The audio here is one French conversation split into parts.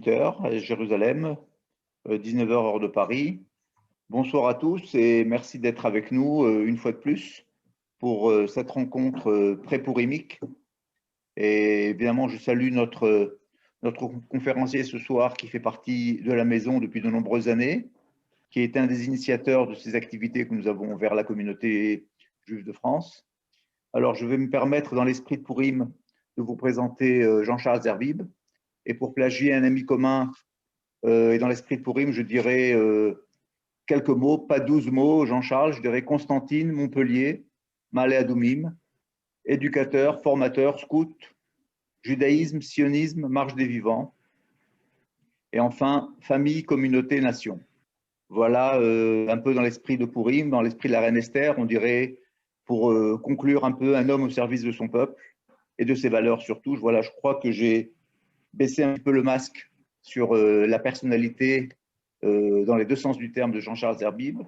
Heures à Jérusalem, 19 heures heure de Paris. Bonsoir à tous et merci d'être avec nous une fois de plus pour cette rencontre pré-pourimique. Et évidemment, je salue notre conférencier ce soir qui fait partie de la maison depuis de nombreuses années, qui est un des initiateurs de ces activités que nous avons vers la communauté juive de France. Alors, je vais me permettre, dans l'esprit de Pourim, de vous présenter Jean-Charles Zerbib. Et pour plagier un ami commun, et dans l'esprit de Pourim, je dirais quelques mots, pas 12 mots, Jean-Charles, je dirais Constantine, Montpellier, Malé Adoumim, éducateur, formateur, scout, judaïsme, sionisme, marche des vivants. Et enfin, famille, communauté, nation. Voilà un peu dans l'esprit de Pourim, dans l'esprit de la reine Esther, on dirait, pour conclure un peu, un homme au service de son peuple et de ses valeurs surtout. Voilà, je crois que j'ai baissé un peu le masque sur la personnalité dans les deux sens du terme de Jean-Charles Zerbib,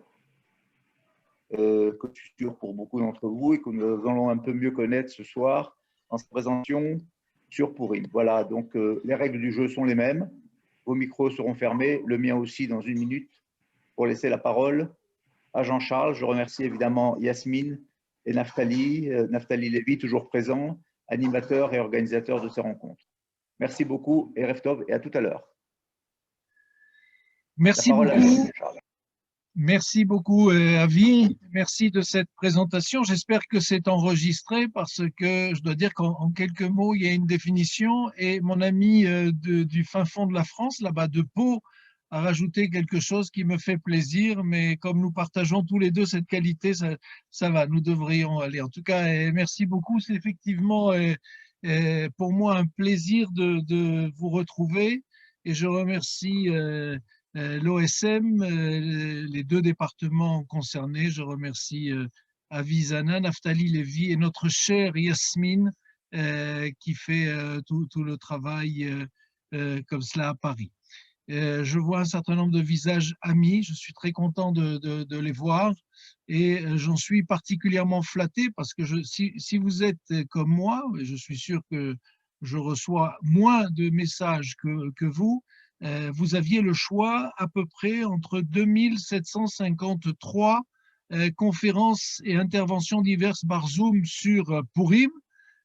que je suis sûr pour beaucoup d'entre vous et que nous allons un peu mieux connaître ce soir en sa présentation sur Pourim. Voilà, donc les règles du jeu sont les mêmes. Vos micros seront fermés, le mien aussi dans une minute, pour laisser la parole à Jean-Charles. Je remercie évidemment Yasmine et Naftali Lévy, toujours présent, animateur et organisateur de ces rencontres. Merci beaucoup et Reftov, et à tout à l'heure. Merci beaucoup. Merci beaucoup, Avi. Merci de cette présentation. J'espère que c'est enregistré parce que je dois dire qu'en quelques mots, il y a une définition et mon ami du fin fond de la France, là-bas de Pau, a rajouté quelque chose qui me fait plaisir, mais comme nous partageons tous les deux cette qualité, ça va, nous devrions aller. En tout cas, merci beaucoup. C'est effectivement pour moi un plaisir de vous retrouver et je remercie l'OSM, les deux départements concernés. Je remercie Avi Zana, Naftali Lévy et notre chère Yasmine qui fait tout le travail comme cela à Paris. Je vois un certain nombre de visages amis, je suis très content de les voir et j'en suis particulièrement flatté parce que si vous êtes comme moi, je suis sûr que je reçois moins de messages que vous, vous aviez le choix à peu près entre 2753 conférences et interventions diverses par Zoom sur Pourim.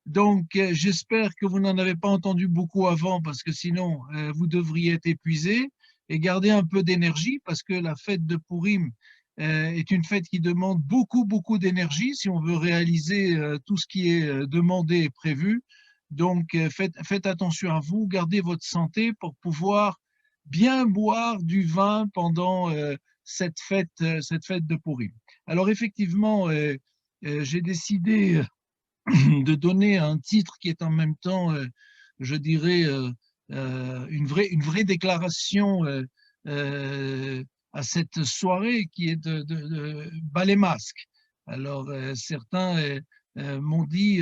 Donc, j'espère que vous n'en avez pas entendu beaucoup avant parce que sinon, vous devriez être épuisé et garder un peu d'énergie parce que la fête de Pourim est une fête qui demande beaucoup d'énergie si on veut réaliser tout ce qui est demandé et prévu. Donc, faites attention à vous, gardez votre santé pour pouvoir bien boire du vin pendant cette fête de Pourim. Alors, effectivement, j'ai décidé de donner un titre qui est en même temps, je dirais, une vraie déclaration à cette soirée qui est de bas les masques. Alors, certains m'ont dit,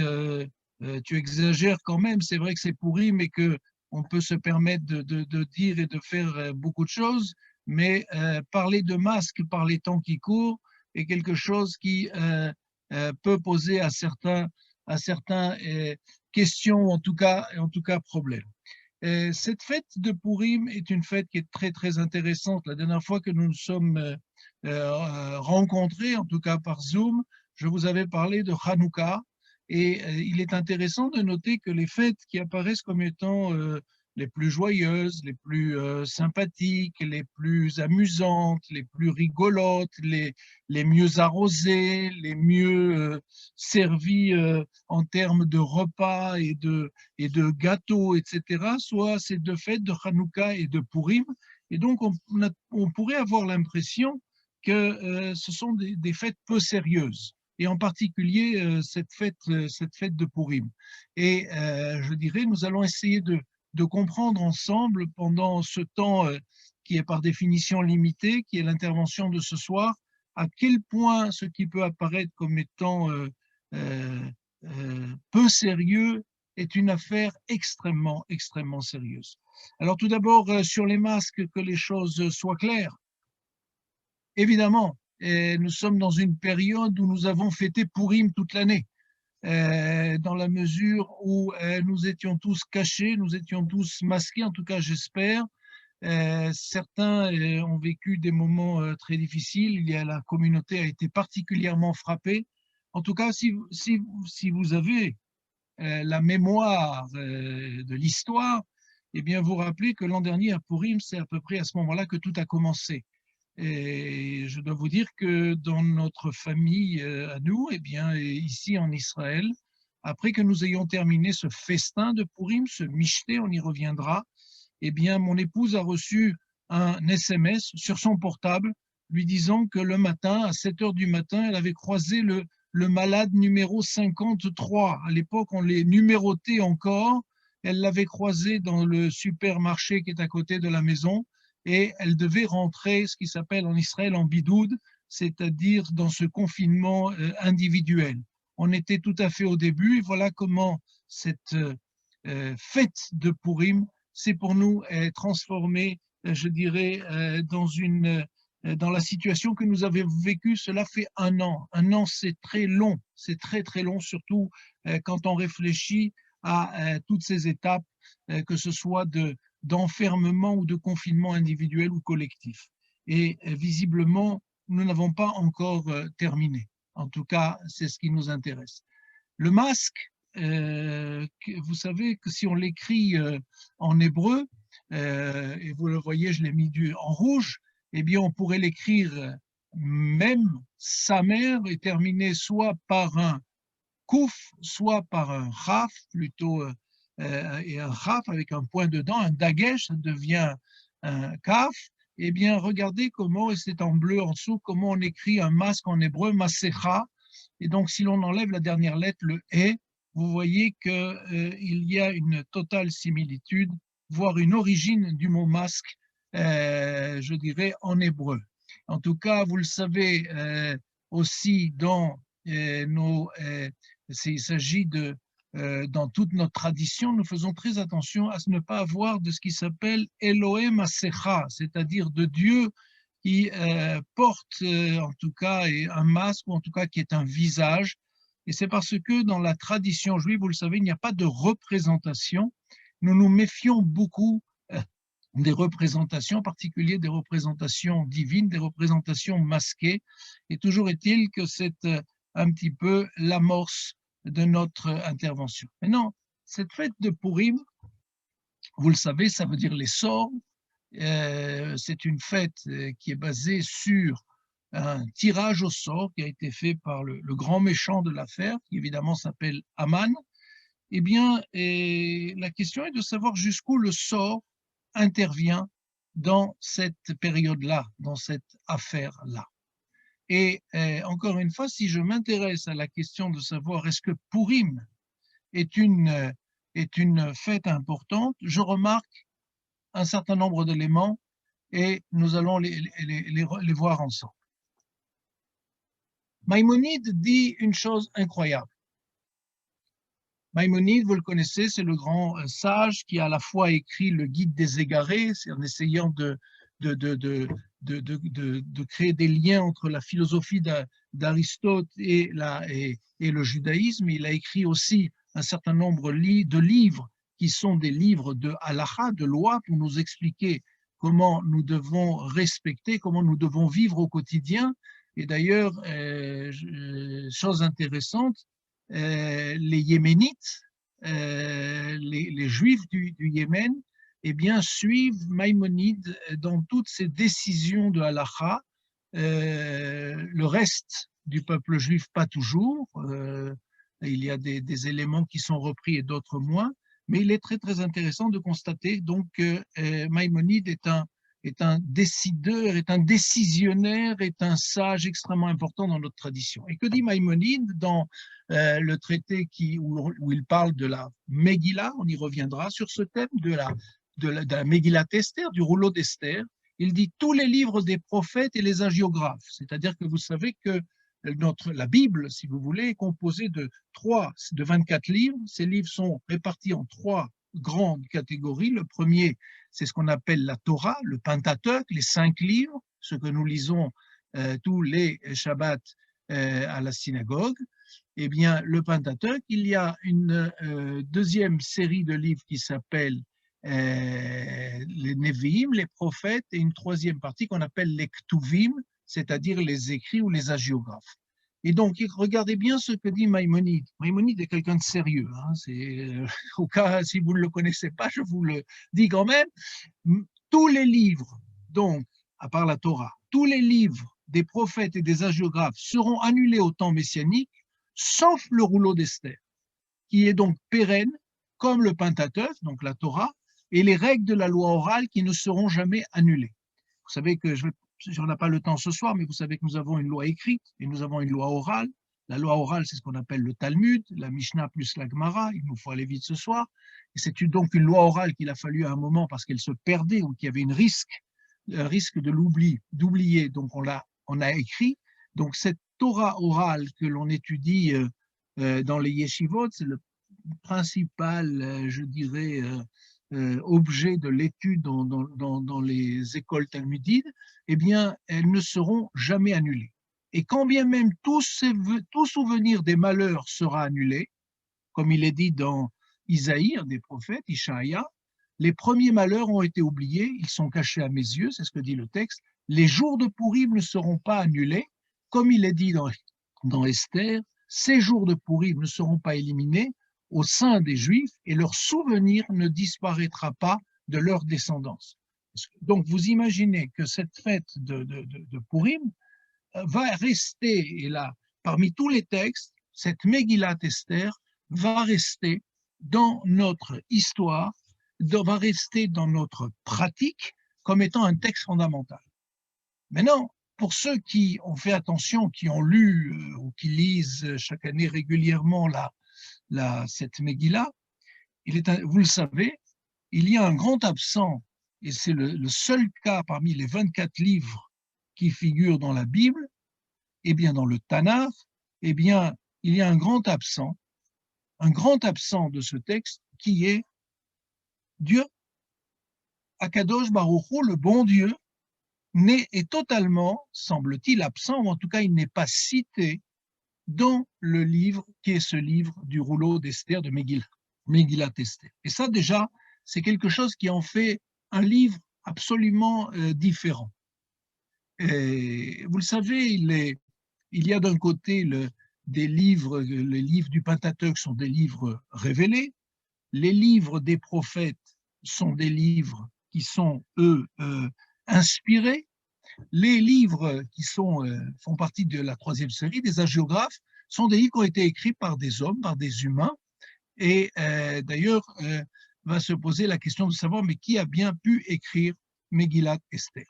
tu exagères quand même, c'est vrai que c'est pourri, mais qu'on peut se permettre de dire et de faire beaucoup de choses, mais parler de masques par les temps qui courent est quelque chose qui peut poser à certains questions, en tout cas problèmes. Cette fête de Pourim est une fête qui est très intéressante. La dernière fois que nous nous sommes rencontrés, en tout cas par Zoom, je vous avais parlé de Hanouka et il est intéressant de noter que les fêtes qui apparaissent comme étant les plus joyeuses, les plus sympathiques, les plus amusantes, les plus rigolotes, les mieux arrosées, les mieux servies en termes de repas et de gâteaux, etc., soit ces deux fêtes de Hanouka et de Pourim. Et donc, on pourrait avoir l'impression que ce sont des fêtes peu sérieuses, et en particulier cette fête de Pourim. Et je dirais, nous allons essayer de comprendre ensemble pendant ce temps qui est par définition limité, qui est l'intervention de ce soir, à quel point ce qui peut apparaître comme étant peu sérieux est une affaire extrêmement sérieuse. Alors tout d'abord, sur les masques, que les choses soient claires. Évidemment, nous sommes dans une période où nous avons fêté Pourim toute l'année. dans la mesure où nous étions tous cachés, nous étions tous masqués, en tout cas j'espère. Certains ont vécu des moments très difficiles. La communauté a été particulièrement frappée. En tout cas, si vous avez la mémoire de l'histoire, eh bien, vous rappelez que l'an dernier à Purim, c'est à peu près à ce moment-là que tout a commencé. Et je dois vous dire que dans notre famille à nous, eh bien, ici en Israël, après que nous ayons terminé ce festin de Purim, ce Mishté, on y reviendra, eh bien, mon épouse a reçu un SMS sur son portable lui disant que le matin, à 7 heures du matin, elle avait croisé le malade numéro 53. À l'époque, on les numérotait encore. Elle l'avait croisé dans le supermarché qui est à côté de la maison et elle devait rentrer, ce qui s'appelle en Israël en bidoud, c'est-à-dire dans ce confinement individuel. On était tout à fait au début et voilà comment cette fête de Purim s'est pour nous transformée, je dirais, dans la situation que nous avons vécue. Cela fait un an. Un an, c'est très long. C'est très, très long, surtout quand on réfléchit à toutes ces étapes, que ce soit d'enfermement ou de confinement individuel ou collectif. Et visiblement, nous n'avons pas encore terminé. En tout cas, c'est ce qui nous intéresse. Le masque, vous savez que si on l'écrit en hébreu, et vous le voyez, je l'ai mis en rouge, eh bien, on pourrait l'écrire même sa mère et terminer soit par un kouf, soit par un raf, plutôt, et un raf avec un point dedans, un dagesh, ça devient un kaf. Eh bien, regardez comment, et c'est en bleu en dessous, comment on écrit un masque en hébreu, masecha. Et donc, si l'on enlève la dernière lettre, le et, vous voyez qu'il y a une totale similitude, voire une origine du mot masque, je dirais, en hébreu. En tout cas, vous le savez aussi dans il s'agit dans toute notre tradition, nous faisons très attention à ne pas avoir de ce qui s'appelle Elohim Asecha, c'est-à-dire de Dieu qui porte en tout cas un masque, ou en tout cas qui est un visage. Et c'est parce que dans la tradition juive, vous le savez, il n'y a pas de représentation. Nous nous méfions beaucoup des représentations, en particulier des représentations divines, des représentations masquées. Et toujours est-il que c'est un petit peu l'amorce de notre intervention. Maintenant, cette fête de Purim, vous le savez, ça veut dire les sorts. C'est une fête qui est basée sur un tirage au sort qui a été fait par le grand méchant de l'affaire, qui évidemment s'appelle Haman. Eh bien, la question est de savoir jusqu'où le sort intervient dans cette période-là, dans cette affaire-là. Et encore une fois, si je m'intéresse à la question de savoir est-ce que Purim est une fête importante, je remarque un certain nombre d'éléments et nous allons les voir ensemble. Maïmonide dit une chose incroyable. Maïmonide, vous le connaissez, c'est le grand sage qui a à la fois écrit le Guide des égarés, c'est en essayant de créer des liens entre la philosophie d'Aristote et le judaïsme. Il a écrit aussi un certain nombre de livres qui sont des livres de halakha, de loi, pour nous expliquer comment nous devons respecter, comment nous devons vivre au quotidien. Et d'ailleurs, chose intéressante, les Yéménites, les Juifs du Yémen, eh bien, suivent Maïmonide dans toutes ses décisions de halakha. Le reste du peuple juif, pas toujours. Il y a des éléments qui sont repris et d'autres moins. Mais il est très, très intéressant de constater donc que Maïmonide est un décideur, est un décisionnaire, est un sage extrêmement important dans notre tradition. Et que dit Maïmonide dans le traité où il parle de la Megillah, on y reviendra sur ce thème de la Megillat Esther, du rouleau d'Esther. Il dit tous les livres des prophètes et les hagiographes, c'est-à-dire que vous savez que la Bible, si vous voulez, est composée de 24 livres. Ces livres sont répartis en 3 grandes catégories. Le premier, c'est ce qu'on appelle la Torah, le Pentateuque, les 5 livres, ce que nous lisons tous les Shabbats à la synagogue. eh bien, le Pentateuque, il y a une deuxième série de livres qui s'appelle les Nevi'im, les prophètes, et une troisième partie qu'on appelle les Ktuvim, c'est-à-dire les écrits ou les hagiographes. Et donc, regardez bien ce que dit Maïmonide. Maïmonide est quelqu'un de sérieux. Hein, au cas, si vous ne le connaissez pas, je vous le dis quand même. Tous les livres, donc, à part la Torah, tous les livres des prophètes et des hagiographes seront annulés au temps messianique, sauf le rouleau d'Esther, qui est donc pérenne, comme le Pentateuque, donc la Torah, et les règles de la loi orale qui ne seront jamais annulées. Vous savez que j'en ai pas le temps ce soir, mais vous savez que nous avons une loi écrite et nous avons une loi orale. La loi orale, c'est ce qu'on appelle le Talmud, la Mishnah plus la Gemara. Il nous faut aller vite ce soir. Et c'est donc une loi orale qu'il a fallu à un moment parce qu'elle se perdait ou qu'il y avait un risque de d'oublier. Donc on a écrit. Donc cette Torah orale que l'on étudie dans les yeshivot, c'est le principal, je dirais, objet de l'étude dans les écoles talmudides, eh bien, elles ne seront jamais annulées. Et quand bien même tout souvenir des malheurs sera annulé, comme il est dit dans Isaïe, des prophètes, Ishaïa, les premiers malheurs ont été oubliés, ils sont cachés à mes yeux, c'est ce que dit le texte. Les jours de Pourim ne seront pas annulés, comme il est dit dans Esther, ces jours de Pourim ne seront pas éliminés au sein des Juifs et leur souvenir ne disparaîtra pas de leur descendance. Donc vous imaginez que cette fête de Pourim va rester, et là, parmi tous les textes, cette Megillat Esther va rester dans notre histoire, va rester dans notre pratique comme étant un texte fondamental. Maintenant, pour ceux qui ont fait attention, qui ont lu ou qui lisent chaque année régulièrement cette Megillah, vous le savez, il y a un grand absent, et c'est le seul cas parmi les 24 livres qui figurent dans la Bible, et bien dans le Tanakh, eh bien, il y a un grand absent de ce texte qui est Dieu. Akadosh Baruch Hu, le bon Dieu, est totalement, semble-t-il, absent, ou en tout cas, il n'est pas cité dans le livre qui est ce livre du rouleau d'Esther de Megillat Esther. Et ça, déjà, c'est quelque chose qui en fait un livre absolument différent. Et vous le savez, il y a d'un côté les livres du Pentateuque sont des livres révélés, les livres des prophètes sont des livres qui sont, eux, inspirés, les livres qui font partie de la troisième série, des hagiographes, sont des livres qui ont été écrits par des hommes, par des humains, et d'ailleurs, va se poser la question de savoir, mais qui a bien pu écrire Megillat Esther?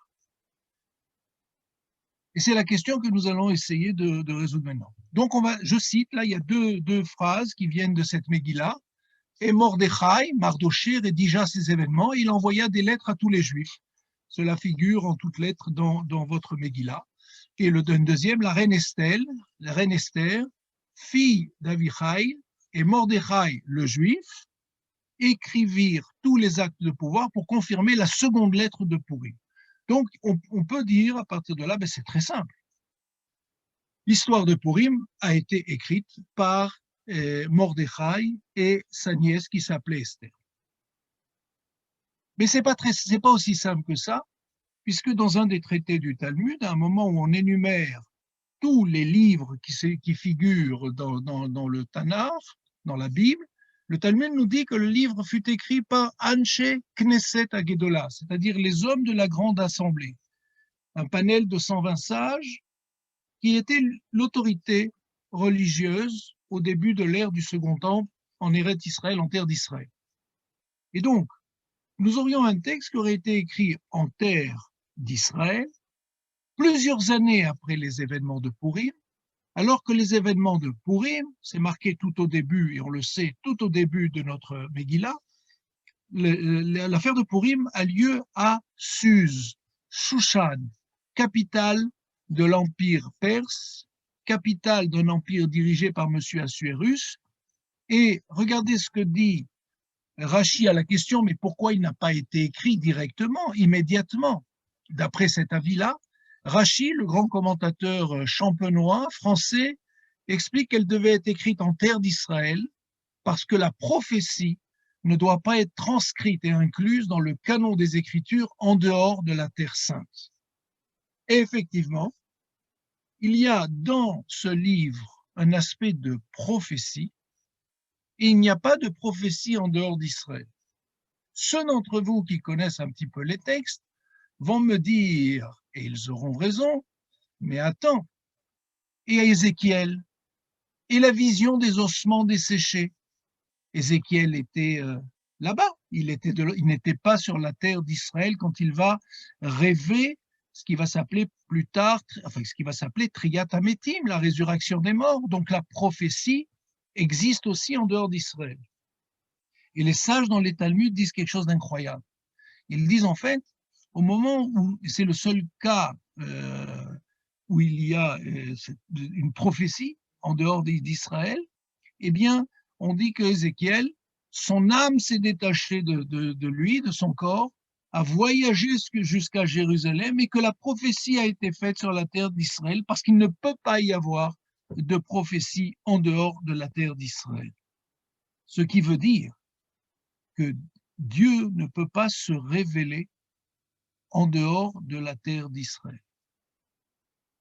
Et c'est la question que nous allons essayer de résoudre maintenant. Donc, je cite, là, il y a deux phrases qui viennent de cette Megillah. Et Mordechai, Mardoché, rédigea ces événements, il envoya des lettres à tous les Juifs. Cela figure en toutes lettres dans votre Megillah. Et le deuxième, la reine Esther, fille d'Avichai, et Mordechai, le Juif, écrivirent tous les actes de pouvoir pour confirmer la seconde lettre de Pourim. Donc, on peut dire à partir de là, c'est très simple. L'histoire de Pourim a été écrite par Mordechai et sa nièce qui s'appelait Esther. Mais c'est pas aussi simple que ça, puisque dans un des traités du Talmud, à un moment où on énumère tous les livres qui figurent dans le Tanakh, dans la Bible, le Talmud nous dit que le livre fut écrit par Anshe Knesset Agedola, c'est-à-dire les hommes de la grande assemblée, un panel de 120 sages qui était l'autorité religieuse au début de l'ère du Second Temple en Eretz Israël, en terre d'Israël. Et donc, nous aurions un texte qui aurait été écrit en terre d'Israël, plusieurs années après les événements de Pourim, alors que les événements de Pourim, c'est marqué tout au début, et on le sait, tout au début de notre Megillah, l'affaire de Pourim a lieu à Suse, Shushan, capitale de l'Empire perse, capitale d'un empire dirigé par M. Assuérus. Et regardez ce que dit Rachi à la question, mais pourquoi il n'a pas été écrit directement, immédiatement, d'après cet avis-là? Rachi, le grand commentateur champenois français, explique qu'elle devait être écrite en terre d'Israël parce que la prophétie ne doit pas être transcrite et incluse dans le canon des Écritures en dehors de la Terre sainte. Et effectivement, il y a dans ce livre un aspect de prophétie, et il n'y a pas de prophétie en dehors d'Israël. Ceux d'entre vous qui connaissent un petit peu les textes vont me dire, et ils auront raison, mais attends, et Ézéchiel, et la vision des ossements desséchés. Ézéchiel était là-bas, il n'était pas sur la terre d'Israël quand il va rêver ce qui va s'appeler plus tard, enfin ce qui va s'appeler Triyat Hametim, la résurrection des morts. Donc la prophétie existe aussi en dehors d'Israël. Et les sages dans les Talmuds disent quelque chose d'incroyable. Ils disent en fait, au moment où c'est le seul cas où il y a une prophétie en dehors d'Israël, eh bien, on dit que Ézéchiel, son âme s'est détachée de lui, de son corps, a voyagé jusqu'à Jérusalem et que la prophétie a été faite sur la terre d'Israël parce qu'il ne peut pas y avoir de prophétie en dehors de la terre d'Israël. Ce qui veut dire que Dieu ne peut pas se révéler en dehors de la terre d'Israël.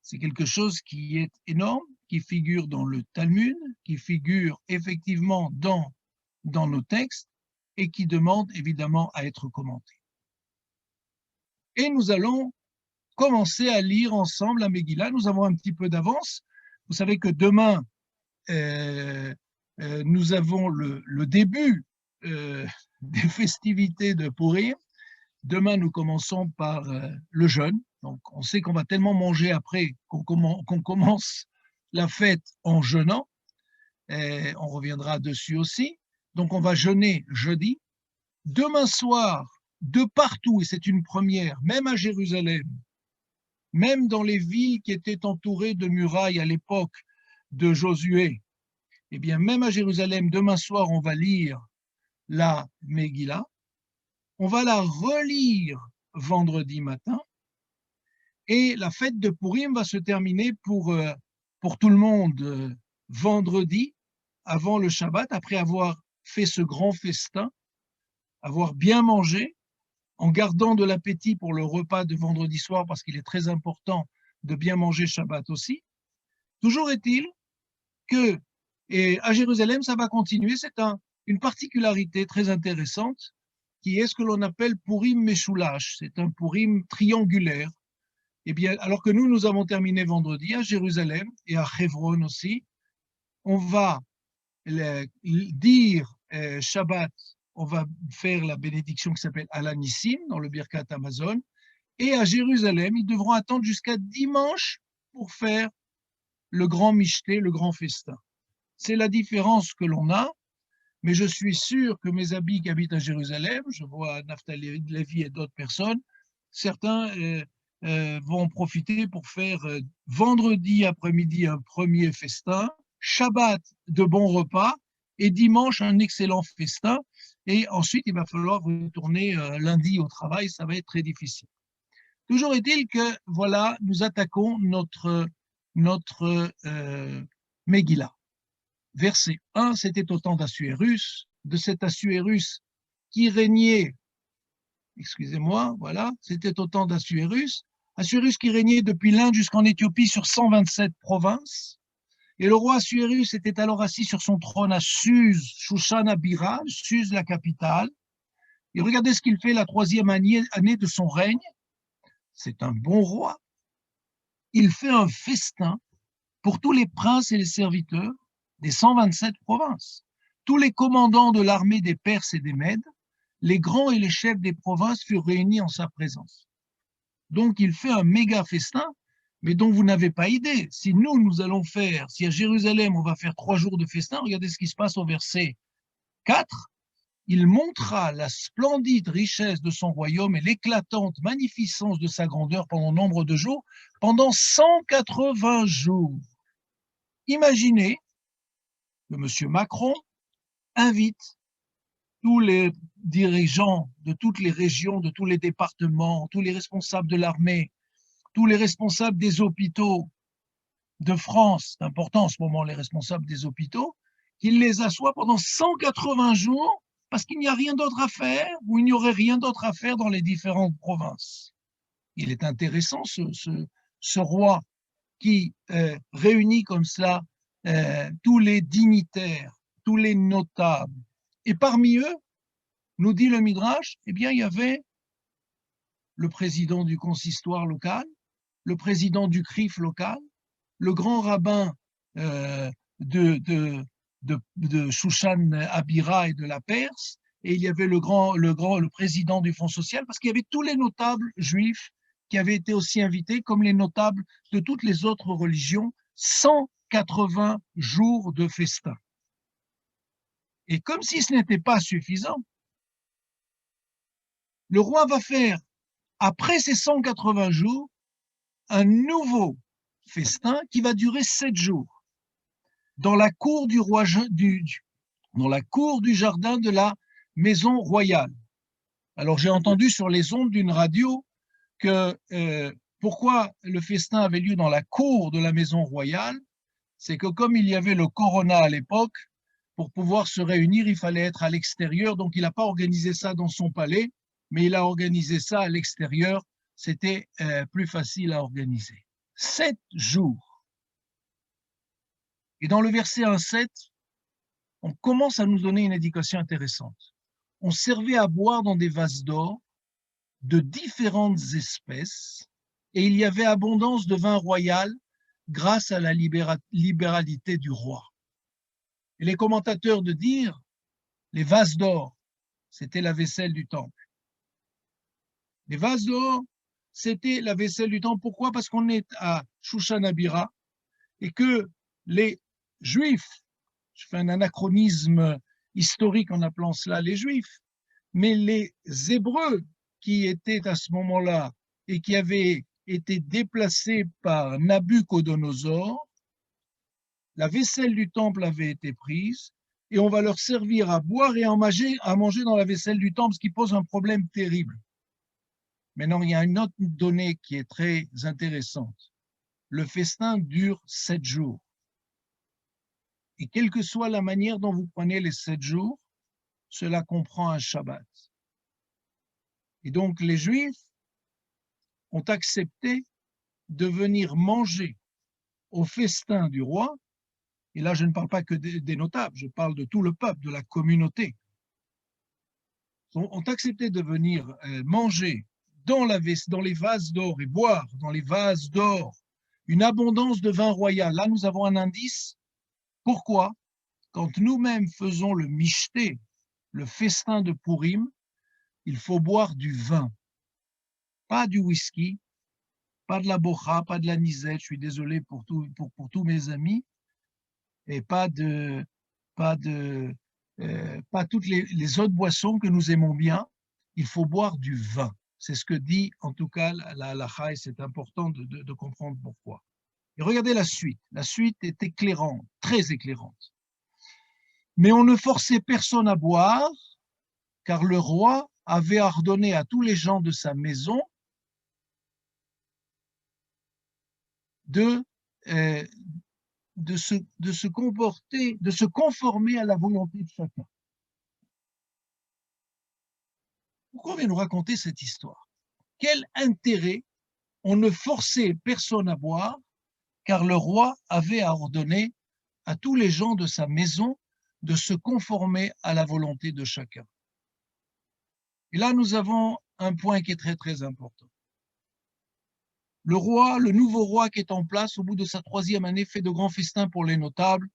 C'est quelque chose qui est énorme, qui figure dans le Talmud, qui figure effectivement dans nos textes et qui demande évidemment à être commenté. Et nous allons commencer à lire ensemble la Megillah. Nous avons un petit peu d'avance. Vous savez que demain, nous avons le début des festivités de Purim. Demain, nous commençons par le jeûne. Donc, on sait qu'on va tellement manger après qu'on commence la fête en jeûnant. Et on reviendra dessus aussi. Donc, on va jeûner jeudi. Demain soir, de partout, et c'est une première, même à Jérusalem, même dans les villes qui étaient entourées de murailles à l'époque de Josué, eh bien, même à Jérusalem, demain soir, on va lire la Megillah. On va la relire vendredi matin. Et la fête de Purim va se terminer pour tout le monde vendredi, avant le Shabbat, après avoir fait ce grand festin, avoir bien mangé, en gardant de l'appétit pour le repas de vendredi soir, parce qu'il est très important de bien manger Shabbat aussi. Toujours est-il que, et à Jérusalem, ça va continuer, c'est une particularité très intéressante, qui est ce que l'on appelle Purim Meshoulash, c'est un Purim triangulaire. Eh bien, alors que nous avons terminé vendredi à Jérusalem et à Hebron aussi, on va dire Shabbat, on va faire la bénédiction qui s'appelle Alanissim dans le Birkat Amazon, et à Jérusalem, ils devront attendre jusqu'à dimanche pour faire le grand michté, le grand festin. C'est la différence que l'on a, mais je suis sûr que mes amis qui habitent à Jérusalem, je vois Naftali Lévi et d'autres personnes, certains vont en profiter pour faire vendredi après-midi un premier festin, Shabbat de bons repas et dimanche un excellent festin. Et ensuite, il va falloir retourner lundi au travail, ça va être très difficile. Toujours est-il que, voilà, nous attaquons notre Megillah. Verset 1, c'était au temps d'Assuérus, de cet Assuérus qui régnait, excusez-moi, voilà, c'était au temps d'Assuérus, Assuérus qui régnait depuis l'Inde jusqu'en Éthiopie sur 127 provinces, et le roi Assuérus était alors assis sur son trône à Suse, Shushan Abira, Suse la capitale, et regardez ce qu'il fait la 3e année de son règne, c'est un bon roi, il fait un festin pour tous les princes et les serviteurs des 127 provinces, tous les commandants de l'armée des Perses et des Mèdes, les grands et les chefs des provinces furent réunis en sa présence. Donc il fait un méga festin, mais dont vous n'avez pas idée. Si nous allons faire, si à Jérusalem on va faire 3 jours de festin, regardez ce qui se passe au verset 4. Il montra la splendide richesse de son royaume et l'éclatante magnificence de sa grandeur pendant nombre de jours, pendant 180 jours. Imaginez que M. Macron invite tous les dirigeants de toutes les régions, de tous les départements, tous les responsables de l'armée, tous les responsables des hôpitaux, de France, c'est important en ce moment, les responsables des hôpitaux, qu'il les assoit pendant 180 jours parce qu'il n'y a rien d'autre à faire ou il n'y aurait rien d'autre à faire dans les différentes provinces. Il est intéressant ce roi qui réunit comme cela tous les dignitaires, tous les notables. Et parmi eux, nous dit le Midrash, eh bien, il y avait le président du consistoire local, le président du CRIF local, le grand rabbin de Shushan Abira et de la Perse, et il y avait le président du Fonds social, parce qu'il y avait tous les notables juifs qui avaient été aussi invités, comme les notables de toutes les autres religions, 180 jours de festin. Et comme si ce n'était pas suffisant, le roi va faire, après ces 180 jours, un nouveau festin qui va durer 7 jours dans la cour du roi, dans la cour du jardin de la maison royale. Alors j'ai entendu sur les ondes d'une radio que pourquoi le festin avait lieu dans la cour de la maison royale, c'est que comme il y avait le corona à l'époque, pour pouvoir se réunir, il fallait être à l'extérieur, donc il n'a pas organisé ça dans son palais, mais il a organisé ça à l'extérieur, c'était plus facile à organiser. 7 jours. Et dans le verset 1,7, on commence à nous donner une indication intéressante. On servait à boire dans des vases d'or de différentes espèces et il y avait abondance de vin royal grâce à la libéralité du roi. Et les commentateurs de dire, les vases d'or, c'était la vaisselle du temple. Les vases d'or, c'était la vaisselle du temple. Pourquoi? Parce qu'on est à Shushan Abira et que les Juifs, je fais un anachronisme historique en appelant cela les Juifs, mais les Hébreux qui étaient à ce moment-là et qui avaient été déplacés par Nabuchodonosor, la vaisselle du temple avait été prise et on va leur servir à boire et à manger dans la vaisselle du temple, ce qui pose un problème terrible. Maintenant, il y a une autre donnée qui est très intéressante. Le festin dure 7 jours. Et quelle que soit la manière dont vous prenez les 7 jours, cela comprend un Shabbat. Et donc, les Juifs ont accepté de venir manger au festin du roi, et là, je ne parle pas que des notables, je parle de tout le peuple, de la communauté, ont accepté de venir manger dans les vases d'or et boire dans les vases d'or une abondance de vin royal. Là, nous avons un indice. Pourquoi? Quand nous-mêmes faisons le michté, le festin de Purim, il faut boire du vin, pas du whisky, pas de la bocha, pas de la nisette, je suis désolé pour tous mes amis, et pas toutes les autres boissons que nous aimons bien, il faut boire du vin. C'est ce que dit en tout cas la halakha et c'est important de comprendre pourquoi. Et regardez la suite est éclairante, très éclairante. Mais on ne forçait personne à boire, car le roi avait ordonné à tous les gens de sa maison de se comporter, de se conformer à la volonté de chacun. Pourquoi on vient nous raconter cette histoire? Quel intérêt? On ne forçait personne à boire, car le roi avait ordonné à tous les gens de sa maison de se conformer à la volonté de chacun. Et là, nous avons un point qui est très, très important. Le roi, le nouveau roi qui est en place, au bout de sa 3e année, fait de grands festins pour les notables.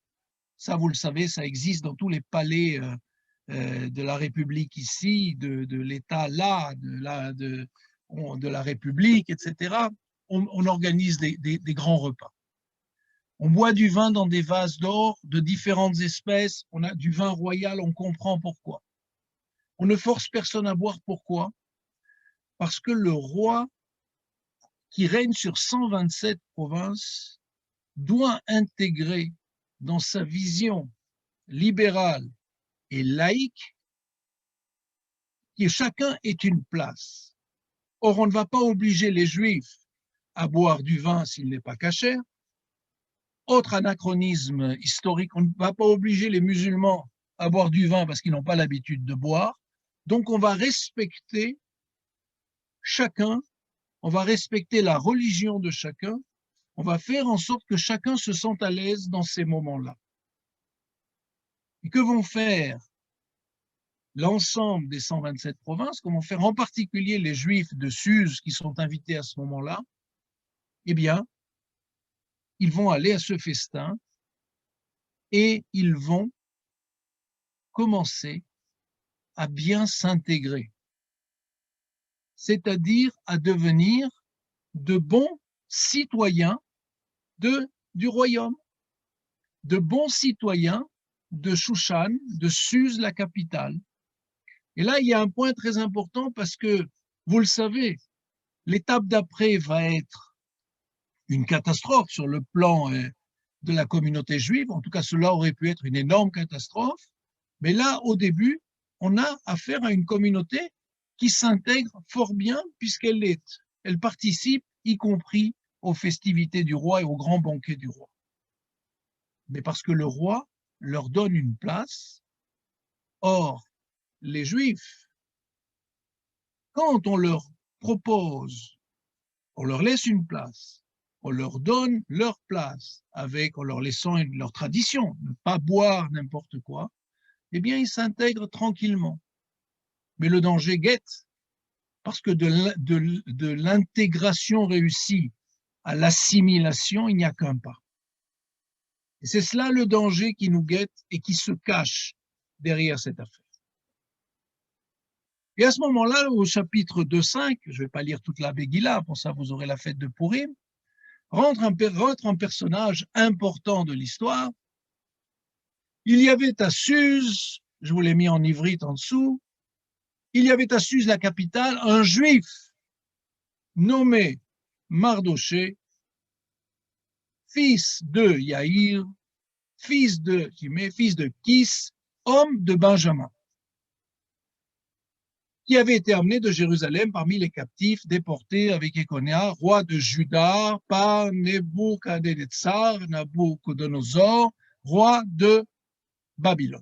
Ça, vous le savez, ça existe dans tous les palais de la République ici, de l'État là, de la République, etc. On organise des grands repas. On boit du vin dans des vases d'or de différentes espèces. On a du vin royal, on comprend pourquoi. On ne force personne à boire, pourquoi? Parce que le roi qui règne sur 127 provinces doit intégrer dans sa vision libérale et laïque que chacun ait une place. Or, on ne va pas obliger les Juifs à boire du vin s'il n'est pas cachère. Autre anachronisme historique, on ne va pas obliger les musulmans à boire du vin parce qu'ils n'ont pas l'habitude de boire. Donc, on va respecter chacun, on va respecter la religion de chacun, on va faire en sorte que chacun se sente à l'aise dans ces moments-là. Et que vont faire l'ensemble des 127 provinces, que vont faire en particulier les Juifs de Suse qui sont invités à ce moment-là? Eh bien, ils vont aller à ce festin et ils vont commencer à bien s'intégrer, c'est-à-dire à devenir de bons citoyens du royaume, de bons citoyens de Shushan, de Suse, la capitale. Et là, il y a un point très important parce que, vous le savez, l'étape d'après va être une catastrophe sur le plan de la communauté juive. En tout cas, cela aurait pu être une énorme catastrophe. Mais là, au début, on a affaire à une communauté qui s'intègre fort bien elle participe, y compris aux festivités du roi et aux grands banquets du roi. Mais parce que le roi leur donne une place. Or, les Juifs, quand on leur propose, on leur laisse une place, on leur donne leur place, en leur laissant leur tradition, ne pas boire n'importe quoi, eh bien, ils s'intègrent tranquillement. Mais le danger guette, parce que de l'intégration réussie à l'assimilation, il n'y a qu'un pas. Et c'est cela le danger qui nous guette et qui se cache derrière cette affaire. Et à ce moment-là, au chapitre 2.5, je ne vais pas lire toute la Begila, pour ça vous aurez la fête de Purim, rentre un personnage important de l'histoire. Il y avait à Suse, je vous l'ai mis en ivrite en dessous, il y avait à Suse, la capitale, un juif nommé Mardoché, fils de Yaïr, fils de Kis, homme de Benjamin, qui avait été amené de Jérusalem parmi les captifs déportés avec Éconia, roi de Juda, par Nebuchadnezzar, Nabucodonosor, roi de Babylone.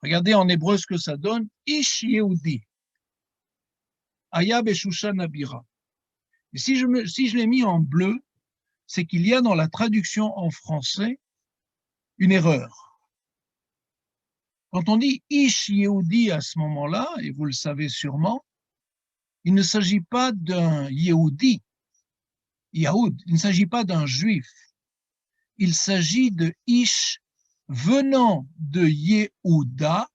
Regardez en hébreu ce que ça donne. Ish Yehudi, Aya Beshushan Abira. Et si je l'ai mis en bleu, c'est qu'il y a dans la traduction en français une erreur. Quand on dit Ish Yehudi à ce moment-là, et vous le savez sûrement, il ne s'agit pas d'un Yehudi, Yahoud, il ne s'agit pas d'un juif. Il s'agit de Ish venant de Yehuda,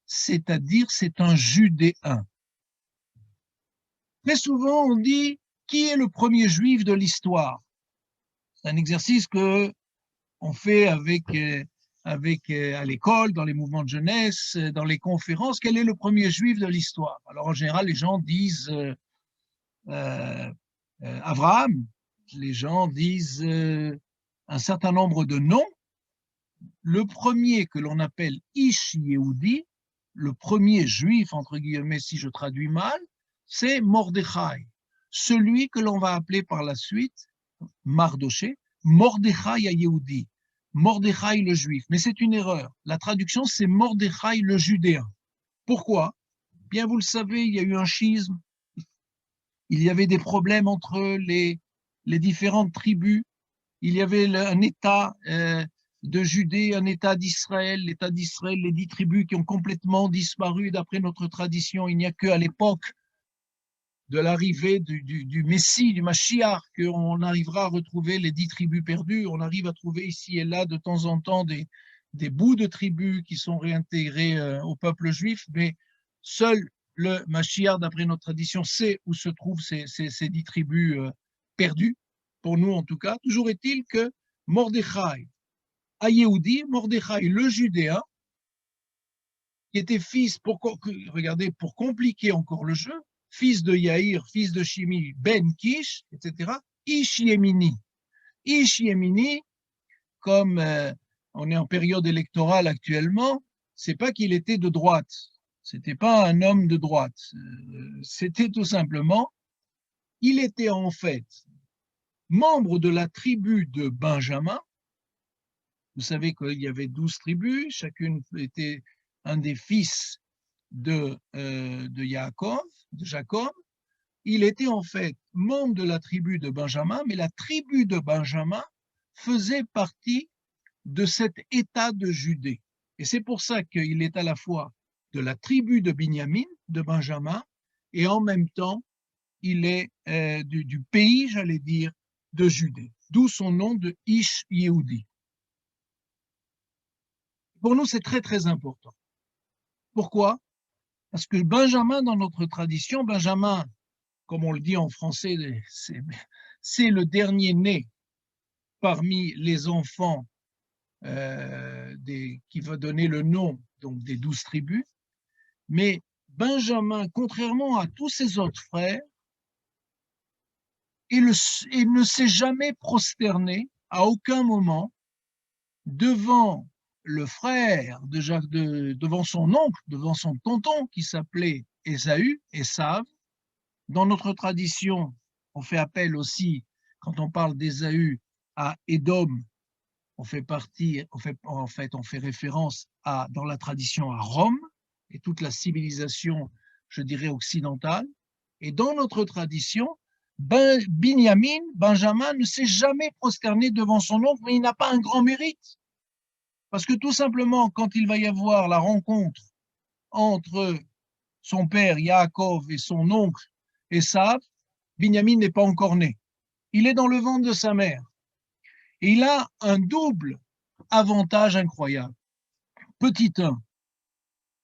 c'est-à-dire c'est un judéen. Très souvent, on dit qui est le premier juif de l'histoire. C'est un exercice que on fait à l'école, dans les mouvements de jeunesse, dans les conférences. Quel est le premier juif de l'histoire? Alors en général, les gens disent Abraham, les gens disent un certain nombre de noms. Le premier que l'on appelle Ish Yehudi, le premier juif, entre guillemets, si je traduis mal, c'est Mordechai, celui que l'on va appeler par la suite Mardoché, Mordechai à Yehudi, Mordechai le juif. Mais c'est une erreur. La traduction, c'est Mordechai le judéen. Pourquoi? Bien, vous le savez, il y a eu un schisme. Il y avait des problèmes entre les différentes tribus. Il y avait un État de Judée, un État d'Israël. L'État d'Israël, les 10 tribus qui ont complètement disparu d'après notre tradition. Il n'y a qu'à l'époque de l'arrivée du Messie, du Mashiach, qu'on arrivera à retrouver les 10 tribus perdues. On arrive à trouver ici et là de temps en temps des bouts de tribus qui sont réintégrés au peuple juif, mais seul le Mashiach, d'après notre tradition, sait où se trouvent ces 10 tribus perdues, pour nous en tout cas. Toujours est-il que Mordechai, à Yehudi, Mordechai le judéen, qui était fils, regardez, pour compliquer encore le jeu, fils de Yaïr, fils de Shimi, Ben Kish, etc., Ish Yemini. Ish Yemini, comme on est en période électorale actuellement, c'est pas qu'il était de droite, c'était pas un homme de droite, c'était tout simplement, il était en fait membre de la tribu de Benjamin, Vous savez qu'il y avait 12 tribus, chacune était un des fils de Jacob. Il était en fait membre de la tribu de Benjamin, mais la tribu de Benjamin faisait partie de cet État de Judée. Et c'est pour ça qu'il est à la fois de la tribu de Binyamin, de Benjamin, et en même temps, il est du pays, j'allais dire, de Judée. D'où son nom de Ish Yehudi. Pour nous, c'est très, très important. Pourquoi? Parce que Benjamin, dans notre tradition, Benjamin, comme on le dit en français, c'est le dernier né parmi les enfants qui va donner le nom donc des 12 tribus. Mais Benjamin, contrairement à tous ses autres frères, il ne s'est jamais prosterné à aucun moment devant le frère devant son oncle, devant son tonton qui s'appelait Esav. Dans notre tradition, on fait appel aussi, quand on parle d'Ésaü, à Édom. On fait référence dans la tradition à Rome et toute la civilisation, je dirais, occidentale. Et dans notre tradition, Benjamin ne s'est jamais prosterné devant son oncle, mais il n'a pas un grand mérite. Parce que tout simplement, quand il va y avoir la rencontre entre son père Yaakov et son oncle Esav, Binyamin n'est pas encore né. Il est dans le ventre de sa mère. Et il a un double avantage incroyable. Petit 1,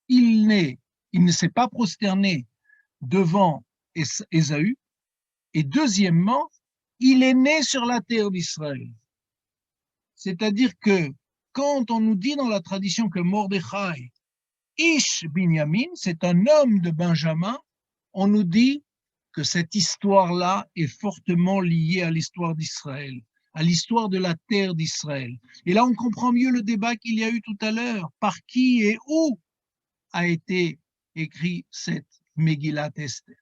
il ne s'est pas prosterné devant Ésaü. Et deuxièmement, il est né sur la terre d'Israël. C'est-à-dire que quand on nous dit dans la tradition que Mordechai, Ish Binyamin, c'est un homme de Benjamin, on nous dit que cette histoire-là est fortement liée à l'histoire d'Israël, à l'histoire de la terre d'Israël. Et là, on comprend mieux le débat qu'il y a eu tout à l'heure. Par qui et où a été écrit cette Megillat Esther?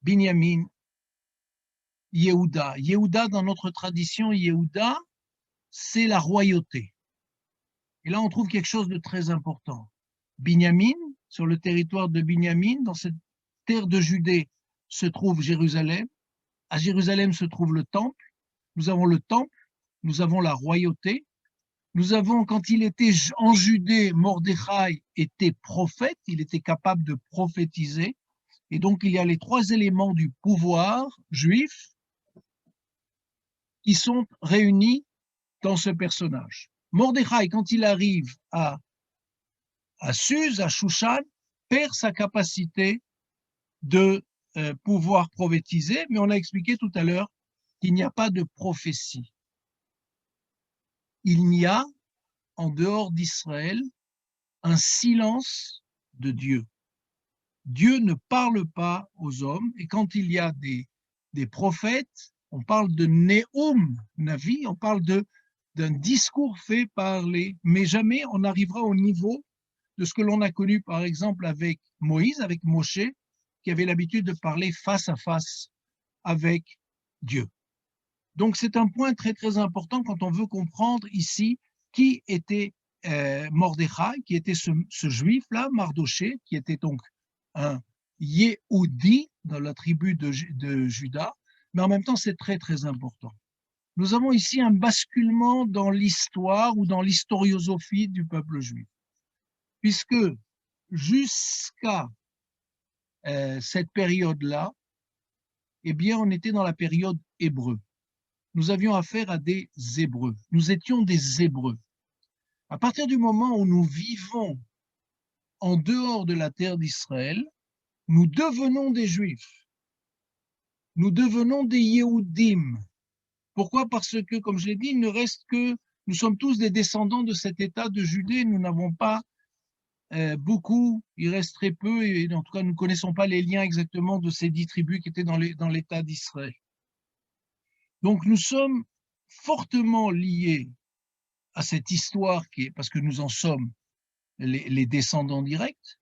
Binyamin, Yehuda. Yehuda, dans notre tradition, Yehuda, c'est la royauté. Et là, on trouve quelque chose de très important. Binyamin, sur le territoire de Binyamin, dans cette terre de Judée, se trouve Jérusalem. À Jérusalem se trouve le temple. Nous avons le temple, nous avons la royauté. Nous avons, quand il était en Judée, Mordechai était prophète, il était capable de prophétiser. Et donc, il y a les trois éléments du pouvoir juif qui sont réunis dans ce personnage. Mordechai, quand il arrive à Suse, à Shushan, perd sa capacité de pouvoir prophétiser, mais on a expliqué tout à l'heure qu'il n'y a pas de prophétie. Il n'y a, en dehors d'Israël, un silence de Dieu. Dieu ne parle pas aux hommes, et quand il y a des prophètes, on parle de Neum, Navi, on parle d'un discours fait par mais jamais on n'arrivera au niveau de ce que l'on a connu, par exemple, avec Moïse, avec Moshe, qui avait l'habitude de parler face à face avec Dieu. Donc, c'est un point très, très important quand on veut comprendre ici qui était Mordechai, qui était ce juif-là, Mardoché, qui était donc un Yehudi dans la tribu de Juda, mais en même temps, c'est très, très important. Nous avons ici un basculement dans l'histoire ou dans l'historiosophie du peuple juif, puisque jusqu'à cette période-là, eh bien, on était dans la période hébreu. Nous avions affaire à des Hébreux. Nous étions des Hébreux. À partir du moment où nous vivons en dehors de la terre d'Israël, nous devenons des Juifs. Nous devenons des Yehudim. Pourquoi? Parce que, comme je l'ai dit, il ne reste que, nous sommes tous des descendants de cet État de Judée. Nous n'avons pas beaucoup, il reste très peu, et en tout cas, nous ne connaissons pas les liens exactement de ces 10 tribus qui étaient dans l'État d'Israël. Donc, nous sommes fortement liés à cette histoire parce que nous en sommes les descendants directs.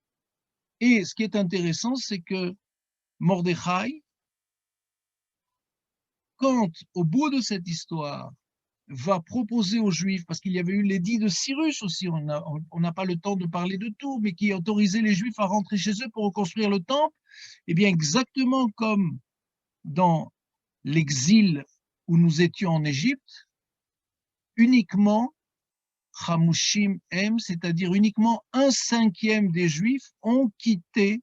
Et ce qui est intéressant, c'est que Mordechai, quand au bout de cette histoire, va proposer aux Juifs, parce qu'il y avait eu l'édit de Cyrus aussi, on n'a pas le temps de parler de tout, mais qui autorisait les Juifs à rentrer chez eux pour reconstruire le temple, et bien exactement comme dans l'exil où nous étions en Égypte, uniquement Chamushim M, c'est-à-dire uniquement 1/5 des Juifs ont quitté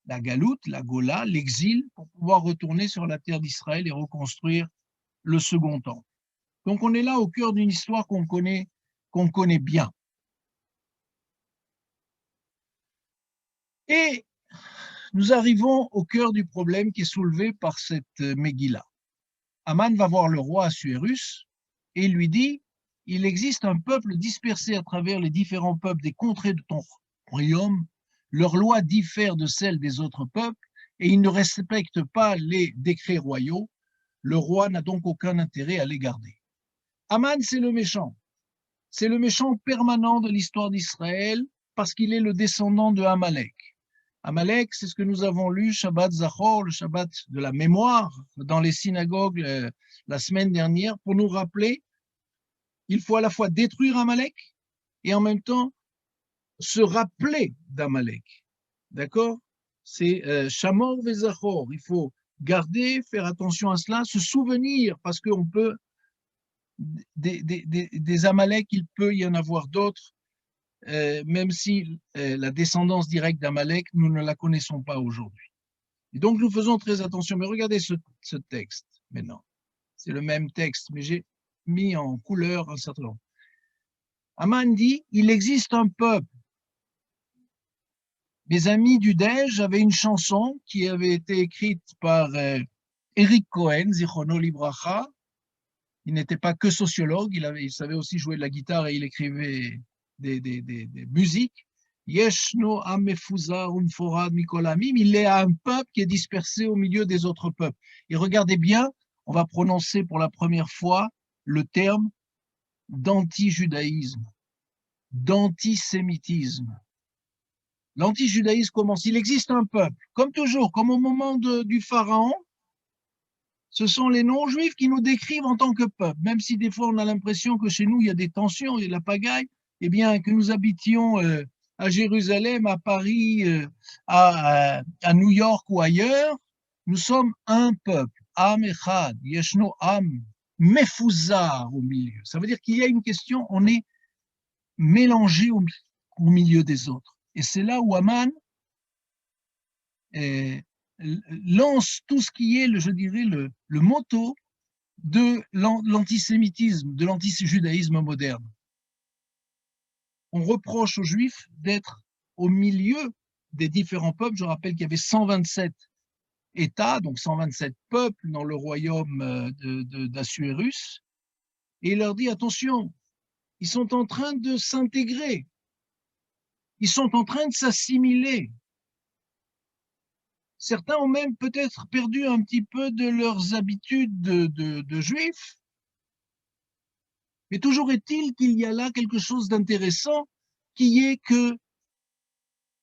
la Galoute, la Gola, l'exil, pour pouvoir retourner sur la terre d'Israël et reconstruire le second temple. Donc on est là au cœur d'une histoire qu'on connaît bien. Et nous arrivons au cœur du problème qui est soulevé par cette Megillah. Aman va voir le roi Assuérus et il lui dit, il existe un peuple dispersé à travers les différents peuples des contrées de ton royaume, leurs lois diffèrent de celles des autres peuples et ils ne respectent pas les décrets royaux, le roi n'a donc aucun intérêt à les garder. Aman, c'est le méchant permanent de l'histoire d'Israël parce qu'il est le descendant de Amalek. Amalek, c'est ce que nous avons lu, Shabbat Zachor, le Shabbat de la mémoire, dans les synagogues la semaine dernière, pour nous rappeler qu'il faut à la fois détruire Amalek et en même temps se rappeler d'Amalek. D'accord? C'est Shamor Vezachor. Il faut garder, faire attention à cela, se souvenir, parce qu'on peut, des Amalek, il peut y en avoir d'autres, même si la descendance directe d'Amalek, nous ne la connaissons pas aujourd'hui. Et donc, nous faisons très attention. Mais regardez ce texte maintenant. C'est le même texte, mais j'ai mis en couleur un certain nombre. Aman dit, il existe un peuple. Mes amis du Dej avaient une chanson qui avait été écrite par Eric Cohen, Zichrono Libracha. Il n'était pas que sociologue, il savait aussi jouer de la guitare et il écrivait des musiques. Yeshno Amefuzar Umforad Mikolamim, il est un peuple qui est dispersé au milieu des autres peuples. Et regardez bien, on va prononcer pour la première fois le terme d'anti-judaïsme, d'antisémitisme. L'anti-judaïsme commence. Il existe un peuple, comme toujours, comme au moment du pharaon, ce sont les non-juifs qui nous décrivent en tant que peuple. Même si des fois on a l'impression que chez nous il y a des tensions, il y a de la pagaille, eh bien que nous habitions à Jérusalem, à Paris, à New York ou ailleurs, nous sommes un peuple. Am echad, yeshno am, mefuzar au milieu. Ça veut dire qu'il y a une question, on est mélangé au milieu des autres. Et c'est là où Aman lance tout ce qui est, je dirais, le motto de l'antisémitisme, de l'antijudaïsme moderne. On reproche aux Juifs d'être au milieu des différents peuples. Je rappelle qu'il y avait 127 États, donc 127 peuples dans le royaume d'Assuérus. Et il leur dit, attention, ils sont en train de s'intégrer, ils sont en train de s'assimiler. Certains ont même peut-être perdu un petit peu de leurs habitudes de juifs. Mais toujours est-il qu'il y a là quelque chose d'intéressant qui est que,